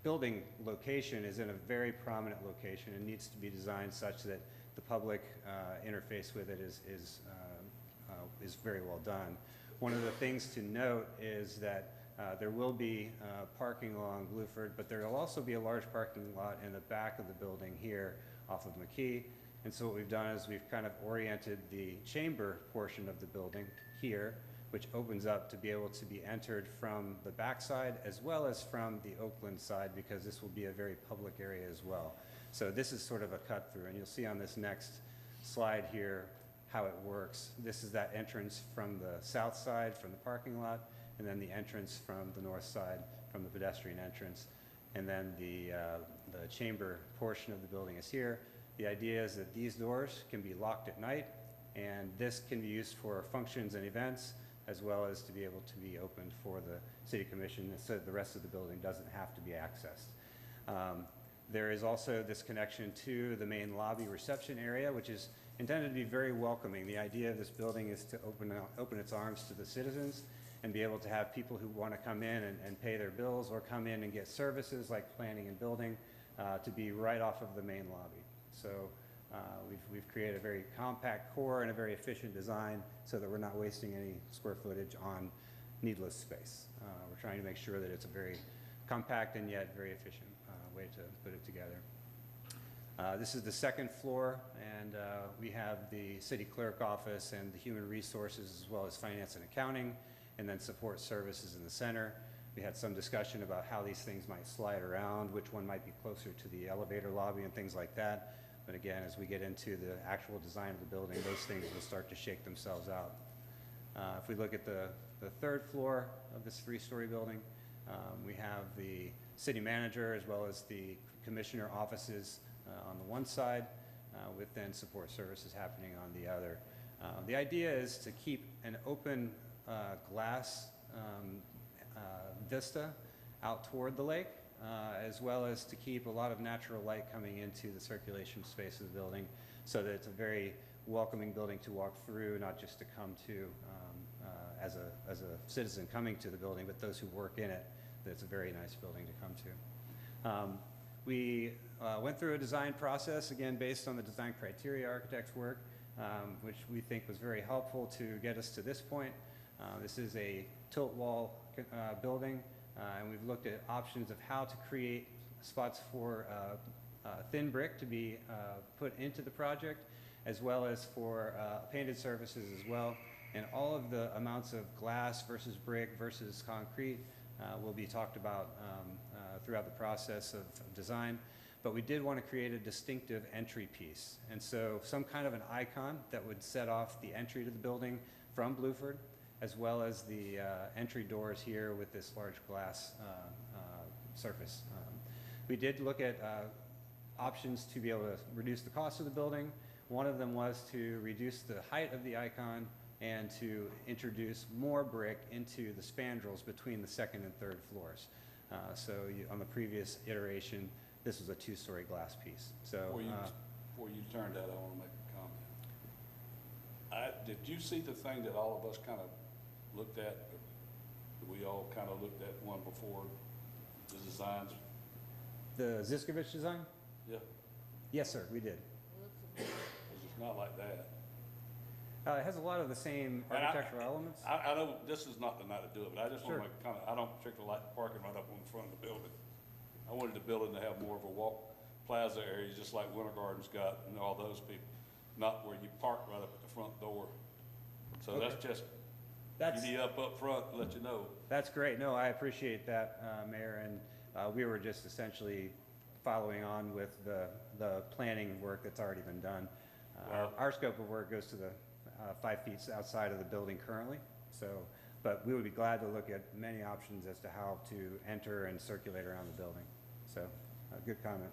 building location is in a very prominent location and needs to be designed such that the public interface with it is very well done. One of the things to note is that there will be parking along Bluford, but there will also be a large parking lot in the back of the building here off of McKee. And so what we've done is we've kind of oriented the chamber portion of the building here, which opens up to be able to be entered from the backside as well as from the Oakland side, because this will be a very public area as well. So this is sort of a cut through, and you'll see on this next slide here how it works. This is that entrance from the south side from the parking lot, and then the entrance from the north side from the pedestrian entrance. And then the chamber portion of the building is here. The idea is that these doors can be locked at night, and this can be used for functions and events, as well as to be able to be opened for the city commission, so that the rest of the building doesn't have to be accessed. There is also this connection to the main lobby reception area, which is intended to be very welcoming. The idea of this building is to open its arms to the citizens and be able to have people who want to come in and pay their bills or come in and get services like planning and building to be right off of the main lobby. So we've created a very compact core and a very efficient design so that we're not wasting any square footage on needless space. We're trying to make sure that it's a very compact and yet very efficient way to put it together. This is the second floor, and we have the city clerk office and the human resources, as well as finance and accounting, and then support services in the center. We had some discussion about how these things might slide around, which one might be closer to the elevator lobby and things like that. But again, as we get into the actual design of the building, those things will start to shake themselves out. If we look at the third floor of this three-story building, we have the city manager as well as the commissioner offices on the one side, with then support services happening on the other. The idea is to keep an open glass vista out toward the lake, as well as to keep a lot of natural light coming into the circulation space of the building, so that it's a very welcoming building to walk through, not just to come to as a citizen coming to the building, but those who work in it, that it's a very nice building to come to. We went through a design process, again, based on the design criteria architects work, which we think was very helpful to get us to this point. This is a tilt wall building, and we've looked at options of how to create spots for thin brick to be put into the project, as well as for painted surfaces as well. And all of the amounts of glass versus brick versus concrete will be talked about throughout the process of design. But we did want to create a distinctive entry piece. And so some kind of an icon that would set off the entry to the building from Bluford, as well as the entry doors here with this large glass surface. We did look at options to be able to reduce the cost of the building. One of them was to reduce the height of the icon and to introduce more brick into the spandrels between the second and third floors. On the previous iteration, this was a two-story glass piece. So before you turn that, I want to make a comment. Did you see the thing that all of us kind of looked at? We all kind of looked at one before, the designs? The Ziskovich design? Yeah. Yes, sir, we did. I was just not like that. It has a lot of the same And architectural elements. I know this is not the night to do it, but I just want Sure. to make kind of, I don't particularly like the parking right up on the front of the building. I wanted the building to have more of a walk plaza area, just like Winter Garden's got and all those people, not where you park right up at the front door. So that's just, give you up front and let you know. That's great. No, I appreciate that, Mayor, and we were just essentially following on with the planning work that's already been done. Our scope of work goes to the 5 feet outside of the building currently, so, but we would be glad to look at many options as to how to enter and circulate around the building. So, good comment.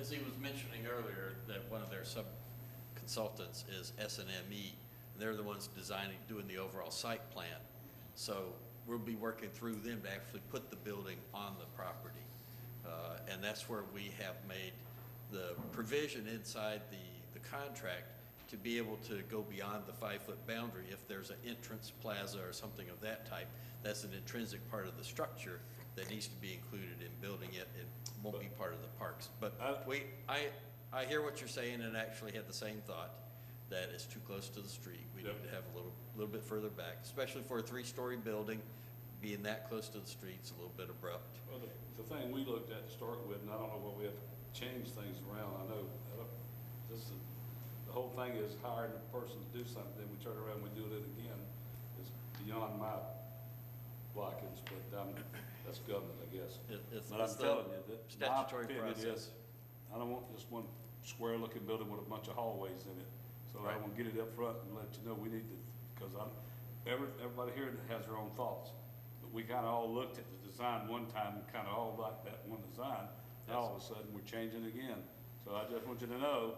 As he was mentioning earlier, that one of their sub-consultants is SNME. They're the ones designing, doing the overall site plan. So we'll be working through them to actually put the building on the property. And that's where we have made the provision inside the contract to be able to go beyond the 5-foot boundary. If there's an entrance plaza or something of that type, that's an intrinsic part of the structure that needs to be included in building it. It won't be part of the parks. But I hear what you're saying, and actually had the same thought, that it's too close to the street. We need to have a little bit further back, especially for a 3-story building. Being that close to the street's a little bit abrupt. Well, the thing we looked at to start with, and I don't know where we have to change things around. I know the whole thing is hiring a person to do something, then we turn around and we do it again. It's beyond my blockings, but that's government, I guess. But I'm telling you, that statutory my opinion process. is, I don't want just one square-looking building with a bunch of hallways in it. So I want to get it up front and let you know we need to, because everybody here has their own thoughts. But we kind of all looked at the design one time and kind of all liked that one design. Now all of a sudden we're changing again. So I just want you to know,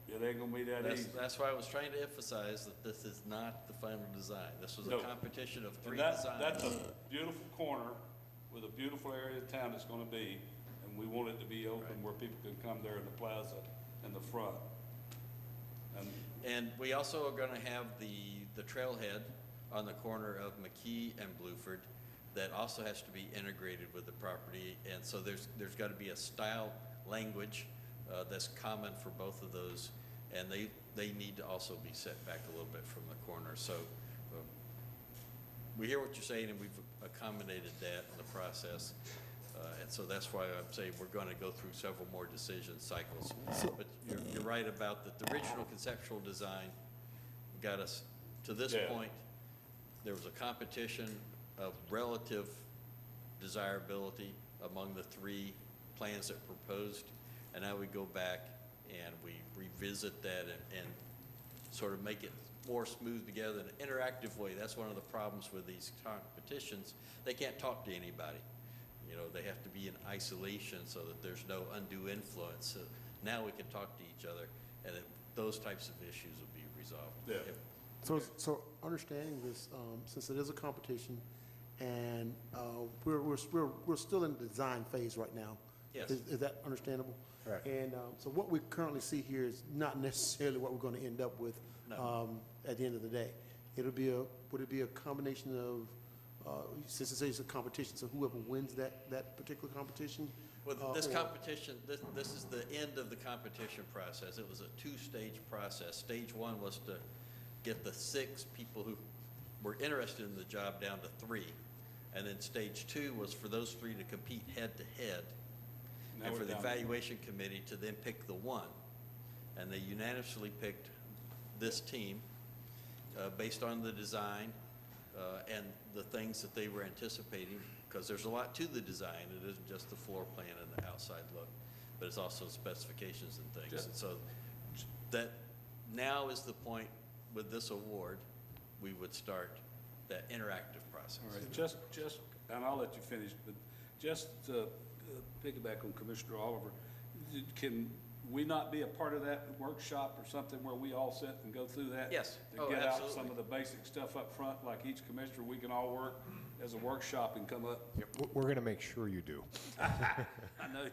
it ain't gonna be that easy. That's why I was trying to emphasize that this is not the final design. This was a competition of 3 And designs. that's a beautiful corner with a beautiful area of town it's gonna be, and we want it to be open where people can come there in the plaza in the front. And we also are gonna have the trailhead on the corner of McKee and Bluford that also has to be integrated with the property. And so there's gotta be a style language that's common for both of those, and they need to also be set back a little bit from the corner. So we hear what you're saying, and we've accommodated that in the process. And so that's why I'm saying we're going to go through several more decision cycles. But you're right about that the original conceptual design got us to this point. There was a competition of relative desirability among the 3 plans that were proposed. And now we go back and we revisit that and sort of make it more smooth together in an interactive way. That's one of the problems with these competitions. They can't talk to anybody. You know, they have to be in isolation so that there's no undue influence. So now we can talk to each other, and those types of issues will be resolved. Yeah. So understanding this, since it is a competition, and we're still in the design phase right now. Yes. Is that understandable? Right. And so what we currently see here is not necessarily what we're going to end up with at the end of the day. Would it be a combination of, since it's a competition, so whoever wins that particular competition? Well, this competition, this is the end of the competition process. It was a 2-stage process. Stage 1 was to get the 6 people who were interested in the job down to 3. And then stage 2 was for those 3 to compete head-to-head, and for the evaluation committee to then pick the 1. And they unanimously picked this team based on the design and the things that they were anticipating, because there's a lot to the design. It isn't just the floor plan and the outside look, but it's also specifications and things. And so that now is the point with this award, we would start that interactive process. All right, just, and I'll let you finish, but just to piggyback on Commissioner Oliver, can we not be a part of that workshop or something where we all sit and go through that? Yes. To get out some of the basic stuff up front, like each commissioner, we can all work as a workshop and come up? We're going to make sure you do. I know.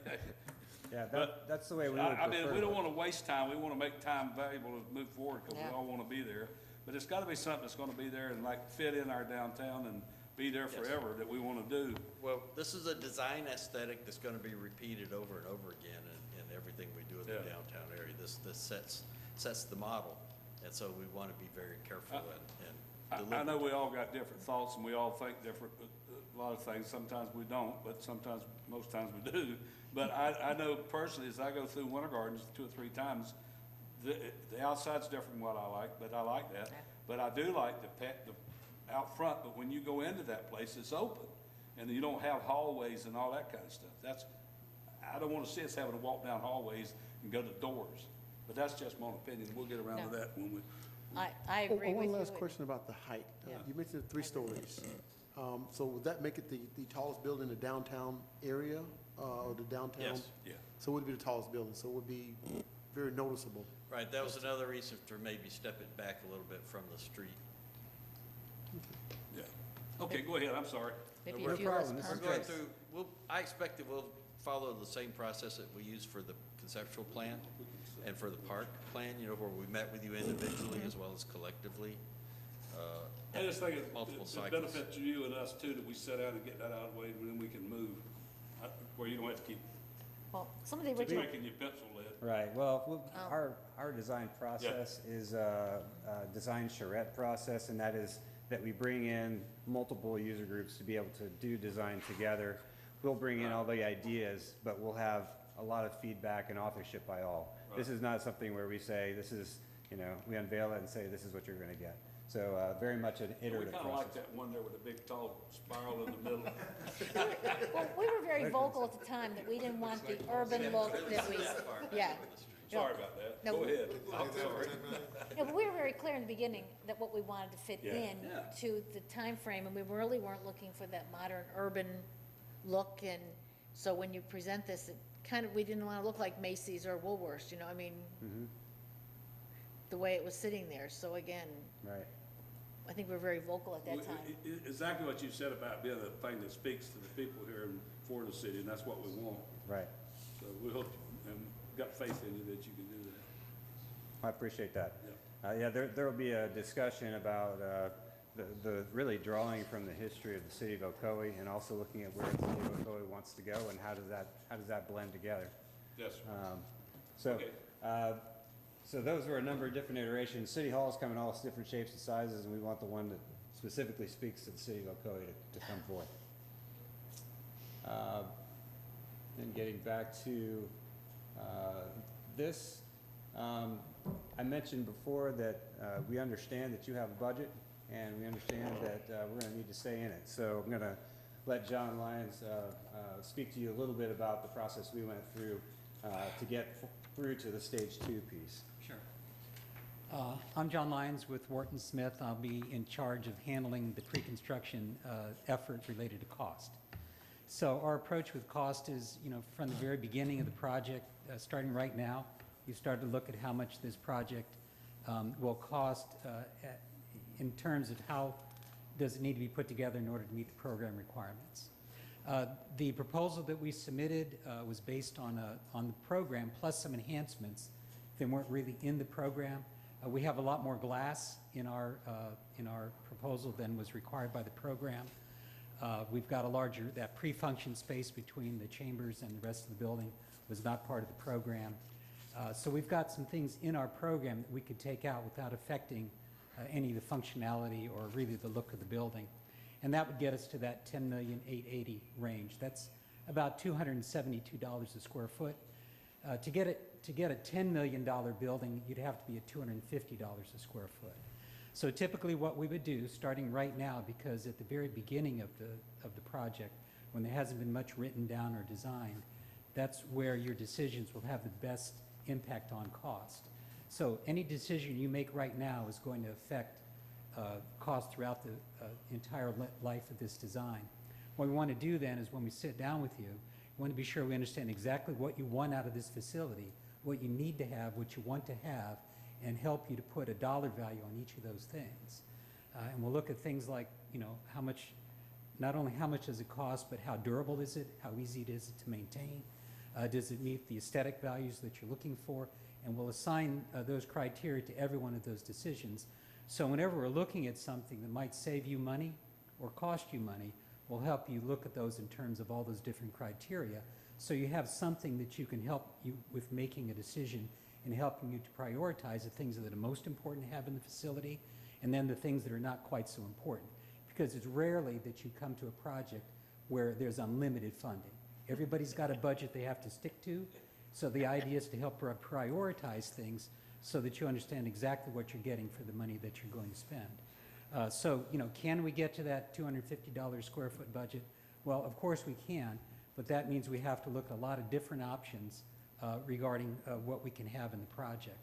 Yeah, that's the way we would prefer. I mean, we don't want to waste time. We want to make time valuable to move forward, because we all want to be there. But it's got to be something that's going to be there and like fit in our downtown and be there forever that we want to do. Well, this is a design aesthetic that's going to be repeated over and over again in everything we do for the Yeah. downtown area. This sets the model, and so we want to be very careful and I deliberate. know we all got different thoughts and we all think different, a lot of things. Sometimes we don't, but sometimes, most times we do. But I know personally, as I go through Winter Gardens 2 or 3 times, the outside's different from what I like, but I like that. But I do like the out front, but when you go into that place, it's open. And you don't have hallways and all that kind of stuff. I don't want to see us having to walk down hallways and go to doors. But that's just my own opinion. We'll get around to that when we. I agree with you. One last question about the height. Yeah. You mentioned 3 stories. So would that make it the tallest building in the downtown area, or the downtown? Yes. Yeah. So it would be the tallest building, so it would be very noticeable. Right, that was another reason to maybe step it back a little bit from the street. Yeah. Okay, go ahead. I'm sorry. Maybe We're a few less we're permits. going through, I expect that we'll follow the same process that we use for the conceptual plan and for the park plan, where we met with you individually as well as collectively. I just think multiple it cycles. benefits you and us too, that we sit down and get that out of the way, and then we can move, where you don't have to keep Well, some of the original, making your pencil lead. Right, well, our design process is a design charrette process, and that is that we bring in multiple user groups to be able to do design together. We'll bring in all the ideas, but we'll have a lot of feedback and authorship by all. This is not something where we say, this is, we unveil it and say, this is what you're gonna get. So very much an We iterative kind of like process. that one there with the big tall spiral in the middle. well, we were very vocal at the time that we didn't want the urban look that we, yeah. Sorry about that. No. Go ahead. I'm sorry. No, but we were very clear in the beginning that what we wanted to fit Yeah. in to the time frame, and we really weren't looking for that modern urban look. And so when you present this, it kind of, we didn't want to look like Macy's or Woolworths, the way it was sitting there. So again, Right. I think we were very vocal at that Well, time. Exactly what you said about being a thing that speaks to the people here and for the city, and that's what we want. Right. So we hope, and got faith in you that you can do that. I appreciate that. Yeah, there will be a discussion about the really drawing from the history of the city of Ocoee, and also looking at where the city of Ocoee wants to go and how does that blend together. Yes, sir. So, Okay. so those were a number of different iterations. City Hall's come in all different shapes and sizes, and we want the one that specifically speaks to the city of Ocoee to come forth. Then getting back to this, I mentioned before that we understand that you have a budget, and we understand that we're going to need to stay in it. So I'm going to let John Lyons speak to you a little bit about the process we went through to get through to the stage 2 piece. Sure. I'm John Lyons with Wharton Smith. I'll be in charge of handling the pre-construction effort related to cost. So our approach with cost is, from the very beginning of the project, starting right now, we've started to look at how much this project will cost in terms of how does it need to be put together in order to meet the program requirements. The proposal that we submitted was based on the program plus some enhancements that weren't really in the program. We have a lot more glass in our proposal than was required by the program. We've got that pre-function space between the chambers and the rest of the building was not part of the program. So we've got some things in our program that we could take out without affecting any of the functionality or really the look of the building. And that would get us to that $10,880,000 range. That's about $272 a square foot. To get a $10 million building, you'd have to be at $250 a square foot. So typically what we would do, starting right now, because at the very beginning of the project, when there hasn't been much written down or designed, that's where your decisions will have the best impact on cost. So any decision you make right now is going to affect cost throughout the entire life of this design. What we want to do then is when we sit down with you, we want to be sure we understand exactly what you want out of this facility, what you need to have, what you want to have, and help you to put a dollar value on each of those things. And we'll look at things like, how much, not only how much does it cost, but how durable is it, how easy it is to maintain, does it meet the aesthetic values that you're looking for, and we'll assign those criteria to every one of those decisions. So whenever we're looking at something that might save you money or cost you money, we'll help you look at those in terms of all those different criteria So you have something that you can help you with making a decision and helping you to prioritize the things that are most important to have in the facility, and then the things that are not quite so important. Because it's rarely that you come to a project where there's unlimited funding. Everybody's got a budget they have to stick to, so the idea is to help prioritize things so that you understand exactly what you're getting for the money that you're going to spend. So, you know, can we get to that $250 square foot budget? Well, of course we can, but that means we have to look at a lot of different options regarding what we can have in the project.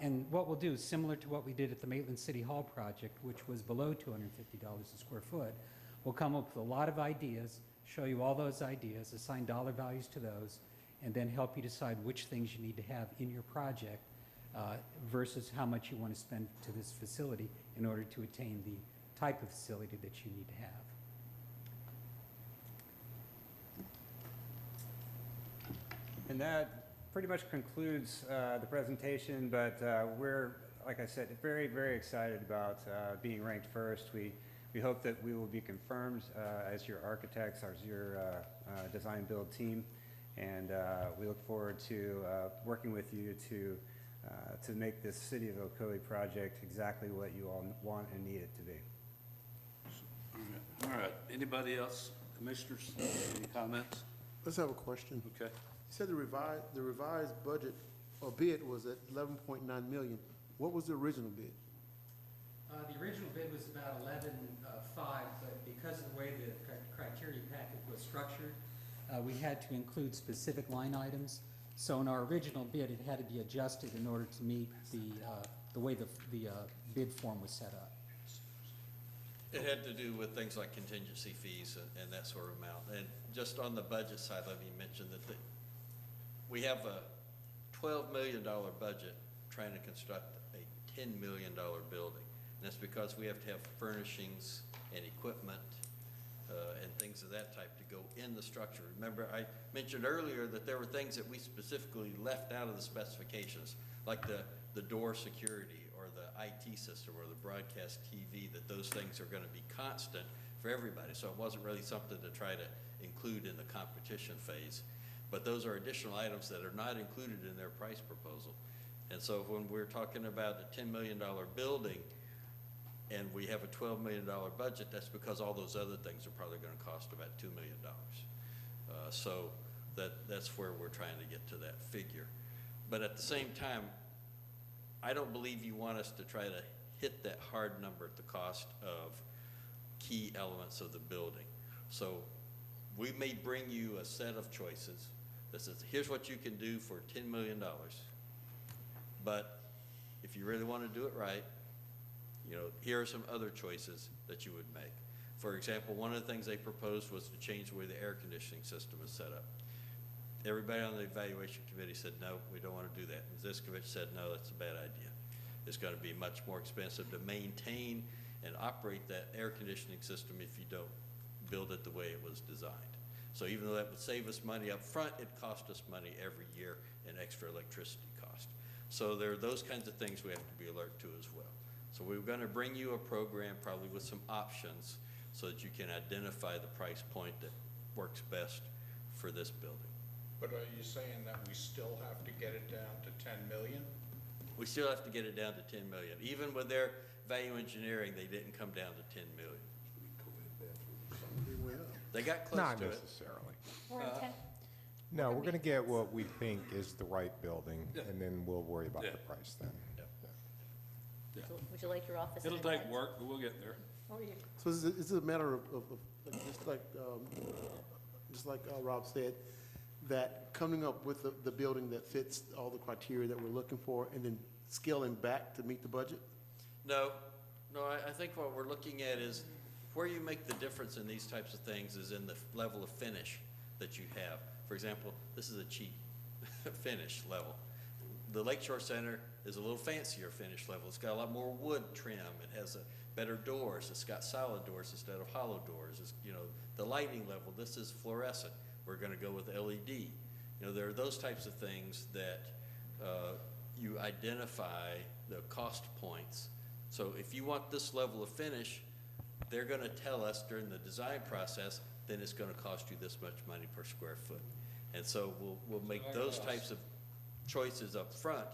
And what we'll do, similar to what we did at the Maitland City Hall project, which was below $250 a square foot, we'll come up with a lot of ideas, show you all those ideas, assign dollar values to those, and then help you decide which things you need to have in your project versus how much you want to spend to this facility in order to attain the type of facility that you need to have. And that pretty much concludes the presentation, but we're, like I said, very, very excited about being ranked first. We hope that we will be confirmed as your architects, as your design build team, and we look forward to working with you to make this City of Ocoee project exactly what you all want and need it to be. All right. Anybody else? Commissioners, any comments? Let's have a question. Okay. You said the revised budget or bid was at 11.9 million. What was the original bid? The original bid was about 11.5, but because of the way the criteria packet was structured, we had to include specific line items. So in our original bid, it had to be adjusted in order to meet the way the bid form was set up. It had to do with things like contingency fees and that sort of amount. And just on the budget side, let me mention that we have a $12 million budget trying to construct a $10 million building. And that's because we have to have furnishings and equipment and things of that type to go in the structure. Remember, I mentioned earlier that there were things that we specifically left out of the specifications, like the door security or the IT system or the broadcast TV, that those things are going to be constant for everybody. So it wasn't really something to try to include in the competition phase. But those are additional items that are not included in their price proposal. And so when we're talking about a $10 million building, and we have a $12 million budget, that's because all those other things are probably going to cost about $2 million. So that's where we're trying to get to that figure. But at the same time, I don't believe you want us to try to hit that hard number at the cost of key elements of the building. So we may bring you a set of choices that says, here's what you can do for $10 million. But if you really want to do it right, you know, here are some other choices that you would make. For example, one of the things they proposed was to change the way the air conditioning system is set up. Everybody on the evaluation committee said, no, we don't want to do that. And Ziskovich said, no, that's a bad idea. It's going to be much more expensive to maintain and operate that air conditioning system if you don't build it the way it was designed. So even though that would save us money up front, it cost us money every year in extra electricity cost. So there are those kinds of things we have to be alert to as well. So we're going to bring you a program probably with some options so that you can identify the price point that works best for this building. But are you saying that we still have to get it down to 10 million? We still have to get it down to 10 million. Even with their value engineering, they didn't come down to 10 million. They got close Not to it. necessarily. We're at 10. No, we're going to get what we think is the right building, and then we'll worry about Yeah. the price then. Yeah. Would you like your office? It'll in take advance? work, but we'll get there. Oh, yeah. So it's a matter of just like Rob said, that coming up with the building that fits all the criteria that we're looking for, and then scaling back to meet the budget? No, I think what we're looking at is where you make the difference in these types of things is in the level of finish that you have. For example, this is a cheap finish level. The Lakeshore Center is a little fancier finish level. It's got a lot more wood trim. It has better doors. It's got solid doors instead of hollow doors. It's, you know, the lighting level, this is fluorescent. We're going to go with LED. You know, there are those types of things that you identify the cost points. So if you want this level of finish, they're going to tell us during the design process, then it's going to cost you this much money per square foot. And so we'll make those types of choices up front,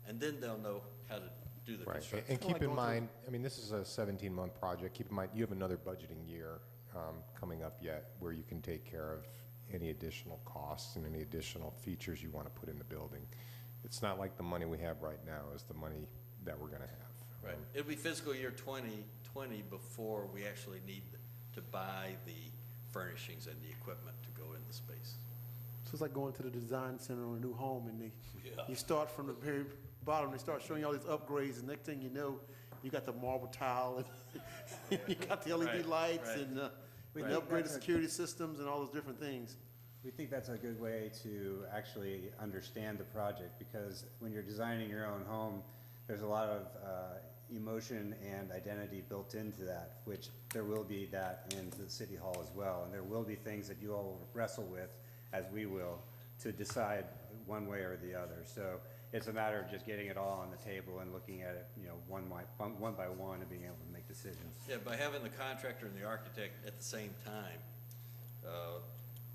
and then they'll know how to do the Right, construction. and keep in mind, I mean, this is a 17-month project. Keep in mind, you have another budgeting year coming up yet where you can take care of any additional costs and any additional features you want to put in the building. It's not like the money we have right now is the money that we're going to have. Right. It'll be fiscal year 2020 before we actually need to buy the furnishings and the equipment to go in the space. So it's like going to the design center on a new home, and you start from the very bottom, they start showing you all these upgrades, and next thing you know, you got the marble tile, and you got the LED lights, and the upgraded security systems, and all those different things. We think that's a good way to actually understand the project, because when you're designing your own home, there's a lot of emotion and identity built into that, which there will be that in the City Hall as well. And there will be things that you all will wrestle with, as we will, to decide one way or the other. So it's a matter of just getting it all on the table and looking at it, one by one, and being able to make decisions. Yeah, by having the contractor and the architect at the same time,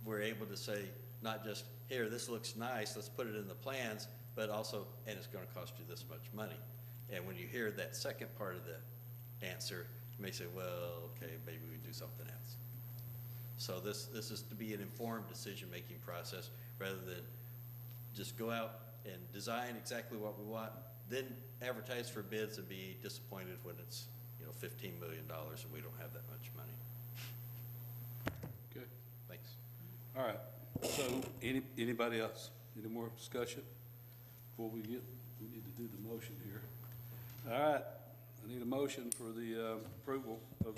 we're able to say, not just, here, this looks nice, let's put it in the plans, but also, and it's gonna cost you this much money. And when you hear that second part of the answer, you may say, well, okay, maybe we do something else. So this is to be an informed decision-making process, rather than just go out and design exactly what we want, then advertise for bids and be disappointed when it's, $15 million and we don't have that much money. Okay. Thanks. All right, so anybody else? Any more discussion before we need to do the motion here. All right, I need a motion for the approval of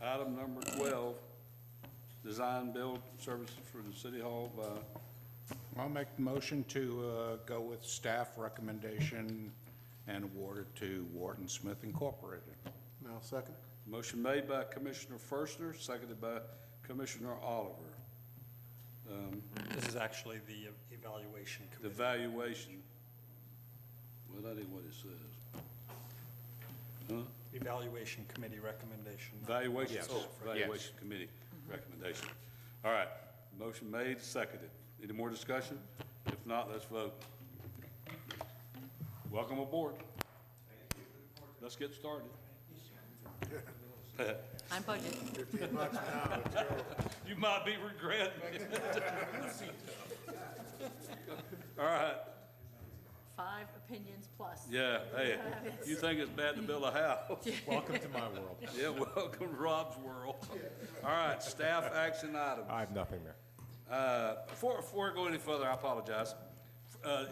item number 12, design build services for the City Hall by I'll make the motion to go with staff recommendation and award it to Wharton Smith Incorporated. Now, second. motion made by Commissioner Ferstner, seconded by Commissioner Oliver. This is actually the evaluation The committee. valuation, well, that ain't what it says. Huh? Evaluation committee recommendation. Valuation, Yes. valuation committee recommendation. All right, motion made, seconded. Any more discussion? If not, let's vote. Welcome aboard. Let's get started. I'm budgeted. 15 bucks an hour, let's go. You might be regretting it. All right, 5 opinions plus. yeah, hey, you think it's bad to build a house? Welcome to my world. Yeah, welcome to Rob's world. All right, staff action items. I have nothing there. Before I go any further, I apologize.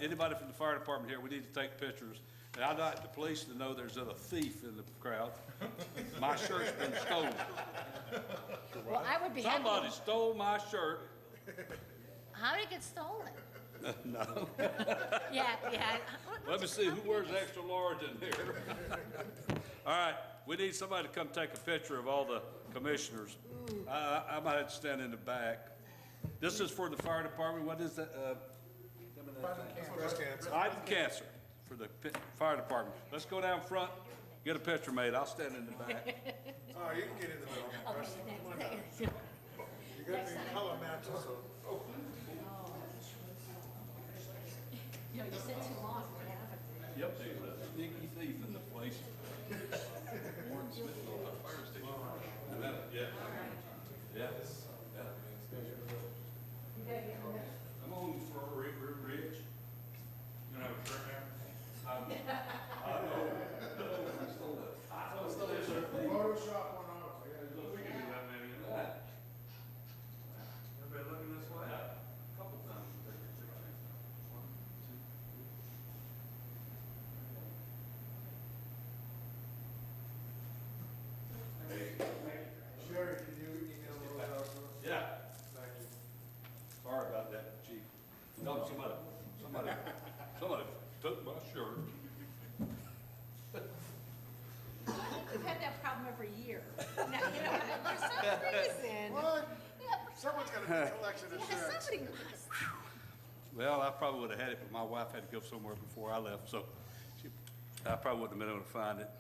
Anybody from the fire department here, we need to take pictures. And I'd like the police to know there's a thief in the crowd. My shirt's been stolen. Well, I would be happy. Somebody stole my shirt. How did it get stolen? No. Yeah. Let me see, who wears extra large in here? All right, we need somebody to come take a picture of all the commissioners. I might have to stand in the back. This is for the fire department. What is that? Breast cancer. Item cancer for the fire department. Let's go down front, get a picture made. I'll stand in the back. Oh, you can get in the middle. Okay, You got the color matches, so. You sit too long. Yep, there's a sneaky thief in the place. Warren Smith, fire station. Yeah. Yeah. Come on, for Rich. You gonna have a shirt now? I know. I stole it. I stole it, sir. Photoshop one off. We can do that, maybe. Everybody looking this way? Yeah. Couple times. One, two, Sherry, can you email those out to us? yeah. Thank you. Sorry about that, Chief. No, somebody took my shirt. We've had that problem every year. Now, for some reason. What? Yeah, Someone's got a collection of yeah, shirts. somebody must. Well, I probably would have had it, but my wife had to go somewhere before I left, so I probably wouldn't have been able to find it.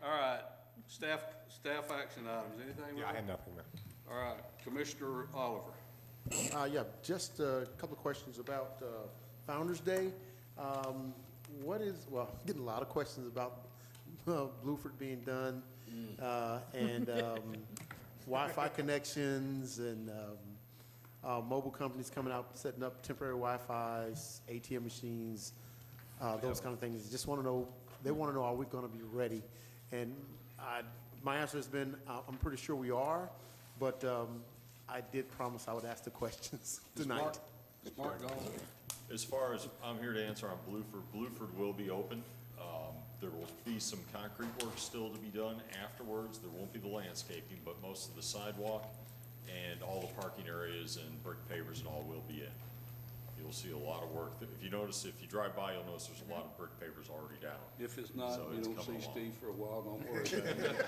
All right, staff action items, anything? Yeah, I Ron? had nothing there. All right, Commissioner Oliver. Yeah, just a couple of questions about Founder's Day. Getting a lot of questions about Bluford being done, and Wi-Fi connections, and mobile companies coming out, setting up temporary Wi-Fi's, ATM machines, those kind of things. Just want to know, they want to know, are we going to be ready? And my answer has been, I'm pretty sure we are, but I did promise I would ask the questions tonight. Smart goal. As far as, I'm here to answer on Bluford. Bluford will be open. There will be some concrete work still to be done afterwards. There won't be the landscaping, but most of the sidewalk and all the parking areas and brick pavers and all will be in. You'll see a lot of work. If you notice, if you drive by, you'll notice there's a lot of brick pavers already down. If it's not, So you it's don't coming see along. Steve for a while, don't worry about it.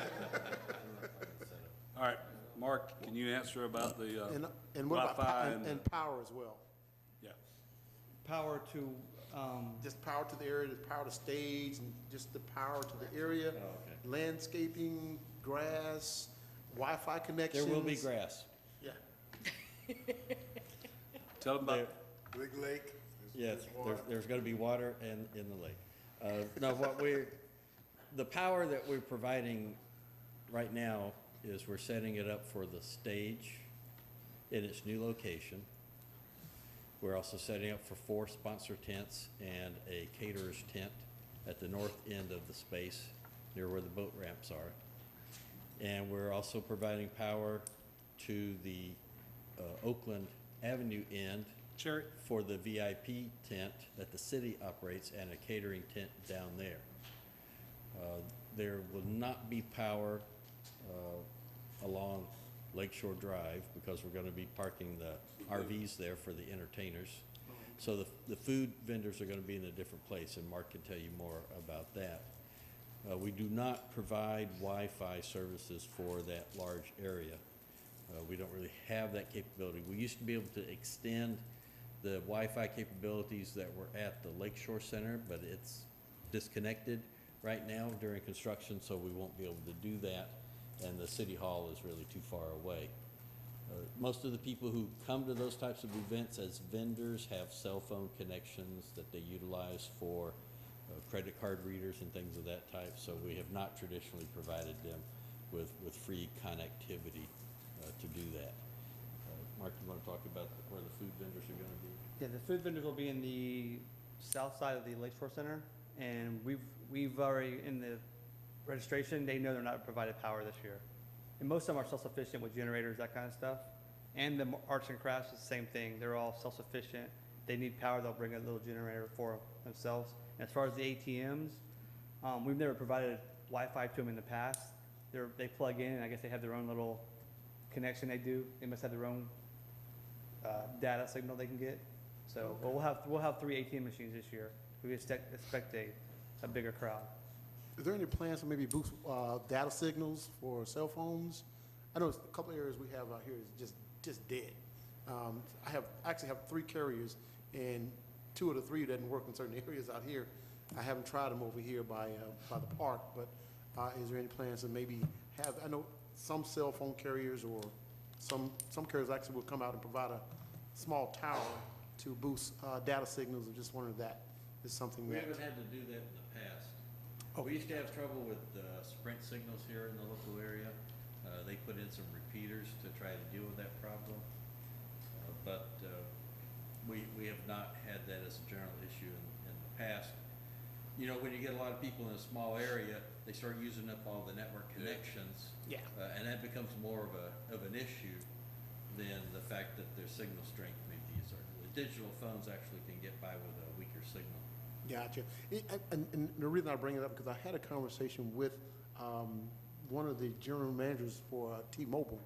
All right, Mark, can you answer about the And what about Wi-Fi and power as well? Yeah. Power to, Just power to the area, the power to stage, and just the power to the area, landscaping, grass, Wi-Fi connections. There will be grass. Yeah. Tell them about, Big Lake. Yes, there's gonna be water in the lake. No, the power that we're providing right now is we're setting it up for the stage in its new location. We're also setting up for 4 sponsor tents and a caterer's tent at the north end of the space near where the boat ramps are. And we're also providing power to the Oakland Avenue end for the VIP tent that the city operates and a catering tent down there. There will not be power along Lakeshore Drive because we're going to be parking the RVs there for the entertainers. So the food vendors are going to be in a different place, and Mark can tell you more about that. We do not provide Wi-Fi services for that large area. We don't really have that capability. We used to be able to extend the Wi-Fi capabilities that were at the Lakeshore Center, but it's disconnected right now during construction, so we won't be able to do that, and the City Hall is really too far away. Most of the people who come to those types of events as vendors have cell phone connections that they utilize for credit card readers and things of that type, so we have not traditionally provided them with free connectivity to do that. Mark, you want to talk about where the food vendors are going to be? yeah, the food vendors will be in the south side of the Lakeshore Center, and we've already, in the registration, they know they're not provided power this year. And most of them are self-sufficient with generators, that kind of stuff. And the arts and crafts is the same thing. They're all self-sufficient. They need power, they'll bring a little generator for themselves. And as far as the ATMs, we've never provided Wi-Fi to them in the past. They plug in, and I guess they have their own little connection they do. They must have their own data signal they can get. So we'll have 3 ATM machines this year. We expect a bigger crowd. Is there any plans to maybe boost data signals for cell phones? I know a couple of areas we have out here is just dead. I actually have 3 carriers, and 2 of the 3 doesn't work in certain areas out here. I haven't tried them over here by the park, but is there any plans to maybe have? I know some cell phone carriers or some carriers actually will come out and provide a small tower to boost data signals. I'm just wondering if that is something We that. haven't had to do that in the past. We used to have trouble with Sprint signals here in the local area. They put in some repeaters to try to deal with that problem. But we have not had that as a general issue in the past. You know, when you get a lot of people in a small area, they start using up all the network connections. Yeah. And that becomes more of an issue than the fact that their signal strength may be certain. The digital phones actually can get by with a weaker signal. Gotcha. And the reason I bring it up, because I had a conversation with one of the general managers for T-Mobile,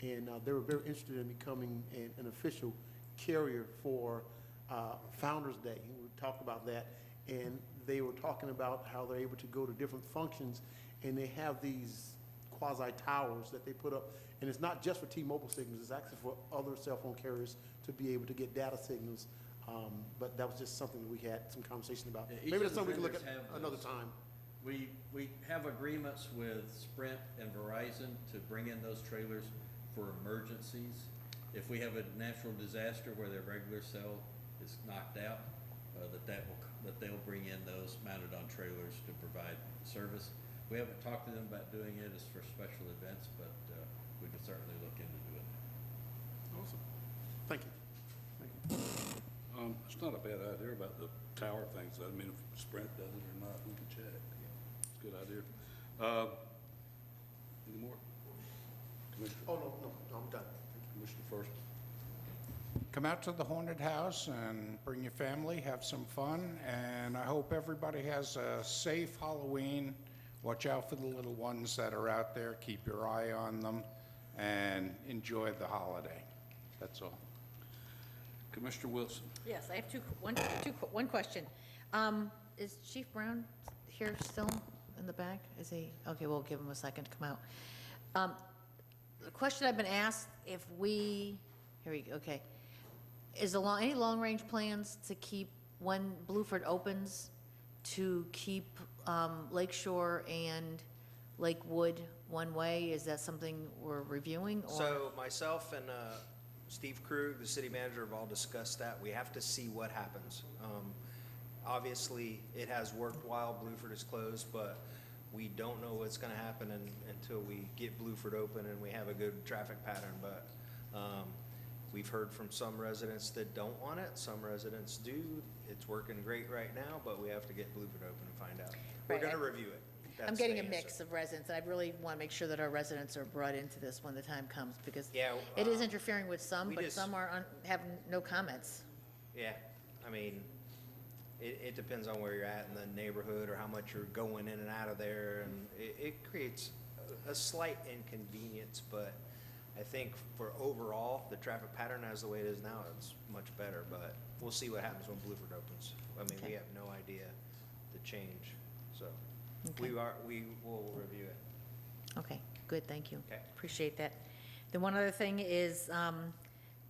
and they were very interested in becoming an official carrier for Founder's Day. We talked about that, and they were talking about how they're able to go to different functions, and they have these quasi-towers that they put up, and it's not just for T-Mobile signals, it's actually for other cell phone carriers to be able to get data signals. But that was just something that we had some conversation about. Yeah, Maybe that's something we can look at another time. We have agreements with Sprint and Verizon to bring in those trailers for emergencies. if we have a natural disaster where their regular cell is knocked out, that they'll bring in those mounted on trailers to provide service. We haven't talked to them about doing it as for special events, but we could certainly look into doing that. Awesome. Thank you. It's not a bad idea about the tower things. I mean, if Sprint does it or not, we can check. It's a good idea. Any more? Commissioner? Oh, no, I'm done. Commissioner first. Come out to the Haunted House and bring your family, have some fun, and I hope everybody has a safe Halloween. Watch out for the little ones that are out there. Keep your eye on them, and enjoy the holiday. That's all. Commissioner Wilson. Yes, I have one question. Is Chief Brown here still in the back? Is he? Okay, we'll give him a second to come out. The question I've been asked, here we go, okay. Is any long-range plans to keep, when Blueford opens, to keep Lakeshore and Lakewood one way? Is that something we're reviewing? Or? So myself and Steve Krug, the city manager, have all discussed that. We have to see what happens. Obviously, it has worked while Blueford is closed, but we don't know what's going to happen until we get Blueford open and we have a good traffic pattern. But we've heard from some residents that don't want it. Some residents do. It's working great right now, but we have to get Blueford open and find out. We're going to review it. I'm getting a mix of residents, and I really want to make sure that our residents are brought into this when the time comes, because it is interfering with some, but some are have no comments. Yeah, I mean, it depends on where you're at in the neighborhood or how much you're going in and out of there, and it creates a slight inconvenience, but I think for overall, the traffic pattern as the way it is now, it's much better, but we'll see what happens when Blueford opens. I mean, we have no idea the change, so we will review it. Okay, good, thank you. Okay. Appreciate that. The one other thing is,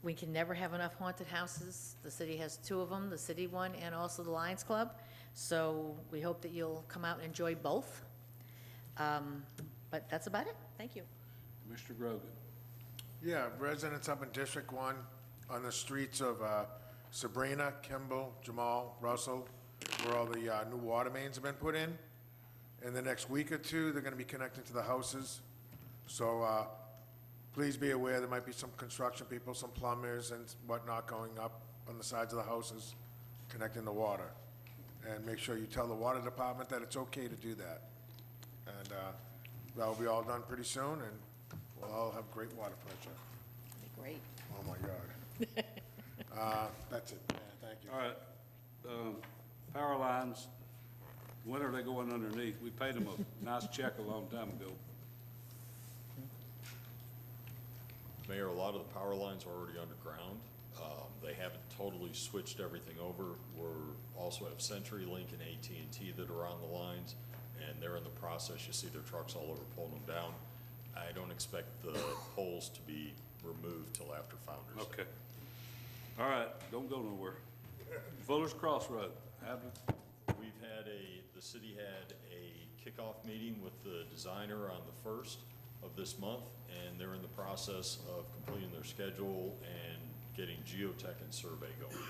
we can never have enough haunted houses. The city has 2 of them, the city one and also the Lions Club. So we hope that you'll come out and enjoy both. But that's about it. Thank you. Commissioner Grogan. Yeah, residents up in District 1 on the streets of Sabrina, Kimball, Jamal, Russell, where all the new water mains have been put in. In the next week or 2, they're going to be connecting to the houses. So please be aware there might be some construction people, some plumbers and whatnot going up on the sides of the houses, connecting the water. And make sure you tell the water department that it's okay to do that. And that will be all done pretty soon, and we'll all have great water pressure. That'd be great. Oh, my God. That's it. Yeah, thank you. All right. Power lines, when are they going underneath? We paid them a nice check a long time ago. Mayor, a lot of the power lines are already underground. They haven't totally switched everything over. We're also have CenturyLink and AT&T that are on the lines, and they're in the process. You see their trucks all over pulling them down. I don't expect the poles to be removed till after Founders Day. Okay. All right, don't go nowhere. Fuller's Crossroad, the city had a kickoff meeting with the designer on the 1st of this month, and they're in the process of completing their schedule and getting geotech and survey going.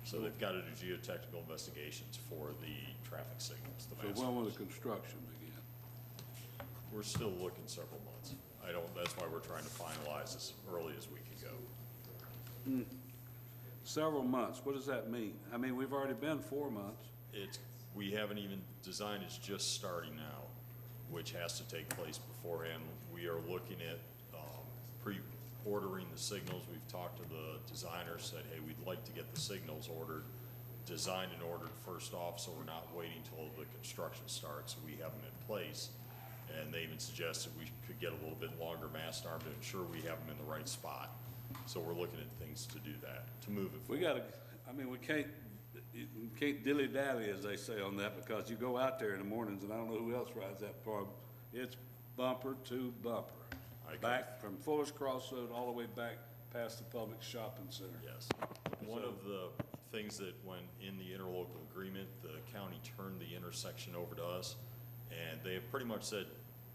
So they've got to do geotechnical investigations for the traffic signals. So when will the construction begin? We're still looking several months. That's why we're trying to finalize as early as we can go. Several months, what does that mean? I mean, we've already been 4 months. We haven't even, design is just starting now, which has to take place beforehand. We are looking at pre-ordering the signals. We've talked to the designer, said, hey, we'd like to get the signals ordered, designed and ordered first off, so we're not waiting till the construction starts. We have them in place, and they even suggested we could get a little bit longer mast arm to ensure we have them in the right spot. So we're looking at things to do that, to move it forward. You can't dilly-dally, as they say on that, because you go out there in the mornings, and I don't know who else rides that far. It's bumper to bumper. Back from Fuller's Crossroad all the way back past the public shopping center. Yes. One of the things that went in the interlocal agreement, the county turned the intersection over to us, and they have pretty much said,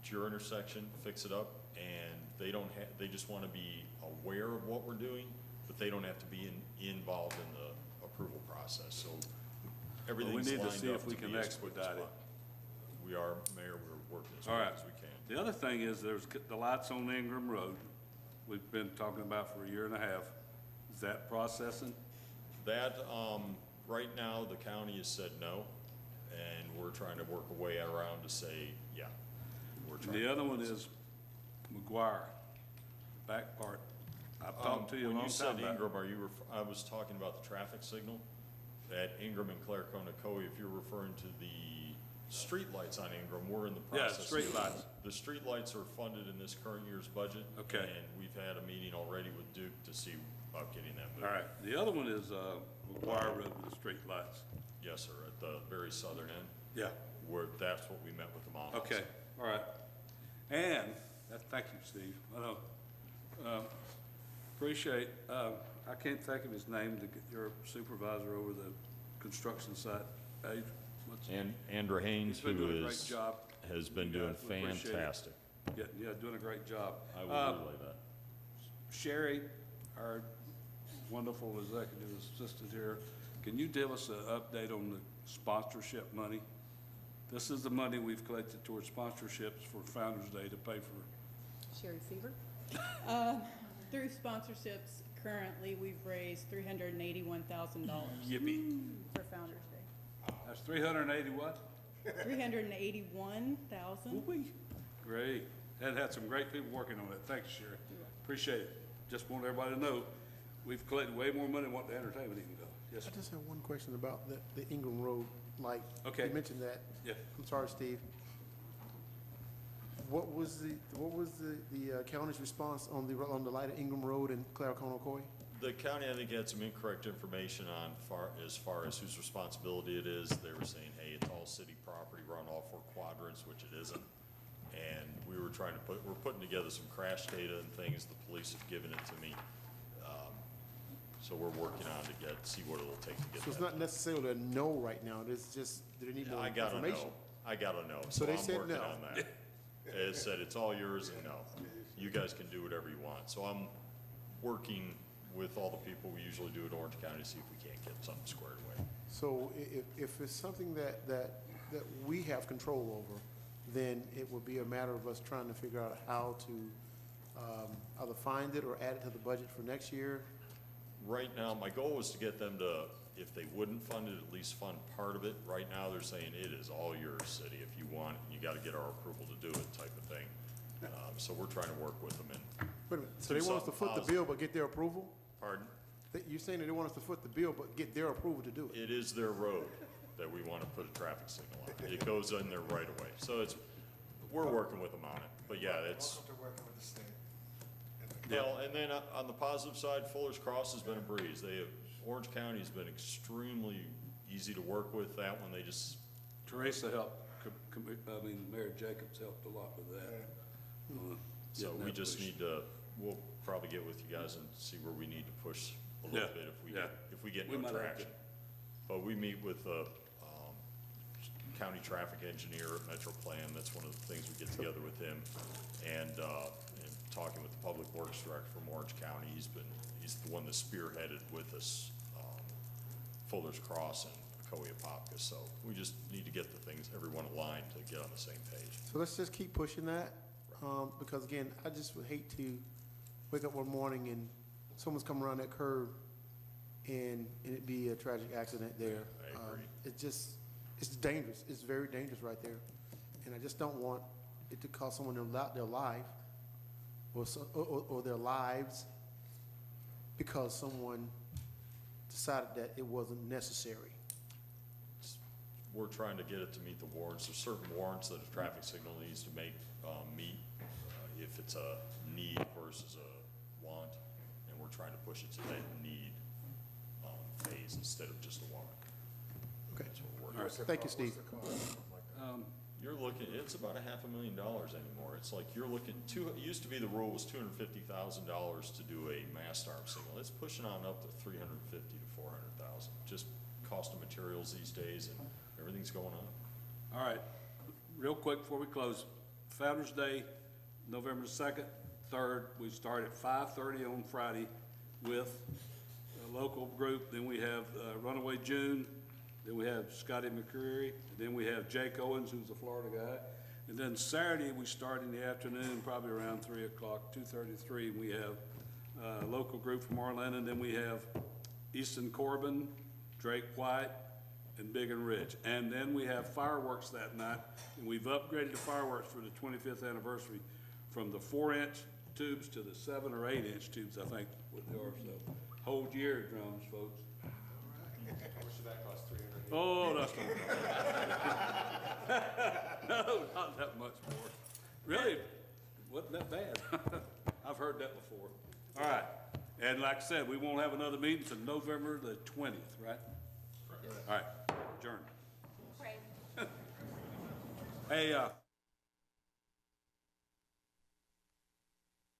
to your intersection, fix it up, and they don't have, they just want to be aware of what we're doing, but they don't have to be involved in the approval process, so everything's lined up to be as quick as We need to see if we can expedite it. We are, Mayor, we're working as All quick right. as we can. The other thing is there's the lights on Ingram Road. We've been talking about for a year and a half. Is that processing? That, right now, the county has said no, and we're trying to work a way around to say, yeah. We're trying The to other one process. is McGuire, back part. I've talked to you a When long you time said about. Ingram, are you, I was talking about the traffic signal at Ingram and Claricone, Ocoee. If you're referring to the streetlights on Ingram, we're in the Yeah, process. streetlights. The streetlights are funded in this current year's budget. Okay. And we've had a meeting already with Duke to see about getting that moved. All right. The other one is McGuire Road with the street lights. Yes, sir, at the very southern end. Yeah. Where, that's what we met with them on. Okay, all right. And, thank you, Steve. I know, appreciate, I can't think of his name, your supervisor over the construction site. And Andrew Haynes, He's been who doing a great is, job. has been You doing guys, we appreciate it. fantastic. Yeah, doing a great job. I will relay that. Sherry, our wonderful executive assistant here, can you give us an update on the sponsorship money? This is the money we've collected towards sponsorships for Founder's Day to pay for. Sherry Fever? Through sponsorships, currently, we've raised $381,000 Yippee. for Founder's Day. That's 380 what? 381,000. Great. And had some great people working on it. Thanks, Sherry. Appreciate it. Just want everybody to know, we've collected way more money than what the entertainment even go. Yes, I sir. just have one question about the Ingram Road light. Okay. You mentioned that. Yeah. I'm sorry, Steve. What was the county's response on the light at Ingram Road and Claricone, Ocoee? The county, I think, had some incorrect information on as far as whose responsibility it is. They were saying, hey, it's all city property, we're on all 4 quadrants, which it isn't. And we were trying to we're putting together some crash data and things. The police have given it to me. So we're working on to see what it'll take to get So it's that. not necessarily a no right now, it's just, do they need more I gotta information? know. I gotta know. So they I'm said working no. on that. It said it's all yours and no. You guys can do whatever you want. So I'm working with all the people we usually do at Orange County to see if we can't get something squared away. So if it's something that we have control over, then it would be a matter of us trying to figure out how to either find it or add it to the budget for next year. Right now, my goal was to get them to, if they wouldn't fund it, at least fund part of it. Right now, they're saying it is all yours, city. If you want it, you gotta get our approval to do it, type of thing. So we're trying to work with them and. Wait a minute, so they want us to foot the bill but get their approval? Pardon? You're saying that they want us to foot the bill but get their approval to do it? It is their road that we wanna put a traffic signal on. It goes in there right away. So we're working with them on it. But yeah, it's. Welcome to working with the state. Well, and then on the positive side, Fuller's Cross has been a breeze. Orange County's been extremely easy to work with. That one, they just. Teresa helped, Mayor Jacobs helped a lot with that. So getting we that just pushed. need to, we'll probably get with you guys and see where we need to push a little Yeah, bit if we get We no might have to- traction. But we meet with the county traffic engineer at Metro Plan. That's one of the things we get together with him. And talking with the public works director from Orange County, he's the one that spearheaded with us Fuller's Cross and Ocoee Apopka. So we just need to get the things, everyone aligned to get on the same page. So let's just keep pushing that, because again, I just would hate to wake up one morning and someone's come around that curve and it be a tragic accident there. I agree. It's dangerous. It's very dangerous right there. And I just don't want it to cost someone their life or their lives because someone decided that it wasn't necessary. We're trying to get it to meet the warrants. There's certain warrants that a traffic signal needs to meet, if it's a need versus a want, and we're trying to push it to that need phase instead of just a want. Okay. That's what we're working All on. right. Thank you, Steve. You're looking, it's about $500,000 anymore. It's like you're looking, it used to be the rule was $250,000 to do a mast arm signal. It's pushing on up to $350,000 to $400,000. Just cost of materials these days and everything's going on. All right, real quick before we close, Founder's Day, November 2nd, 3rd. We start at 5:30 on Friday with a local group. Then we have Runaway June. Then we have Scotty McCreary. Then we have Jake Owens, who's a Florida guy. And then Saturday, we start in the afternoon, probably around 3 o'clock, 2:33. We have a local group from Orlando. And then we have Easton Corbin, Drake White, and Big and Rich. And then we have fireworks that night. And we've upgraded the fireworks for the 25th anniversary from the 4-inch tubes to the 7 or 8-inch tubes, I think, what they are. So hold your drums, folks. How much did that cost, $300? Oh, that's not no, not that much more. Really, wasn't that bad. I've heard that before. All right, and like I said, we won't have another meeting until November the 20th, right? All right, adjourned. Hey,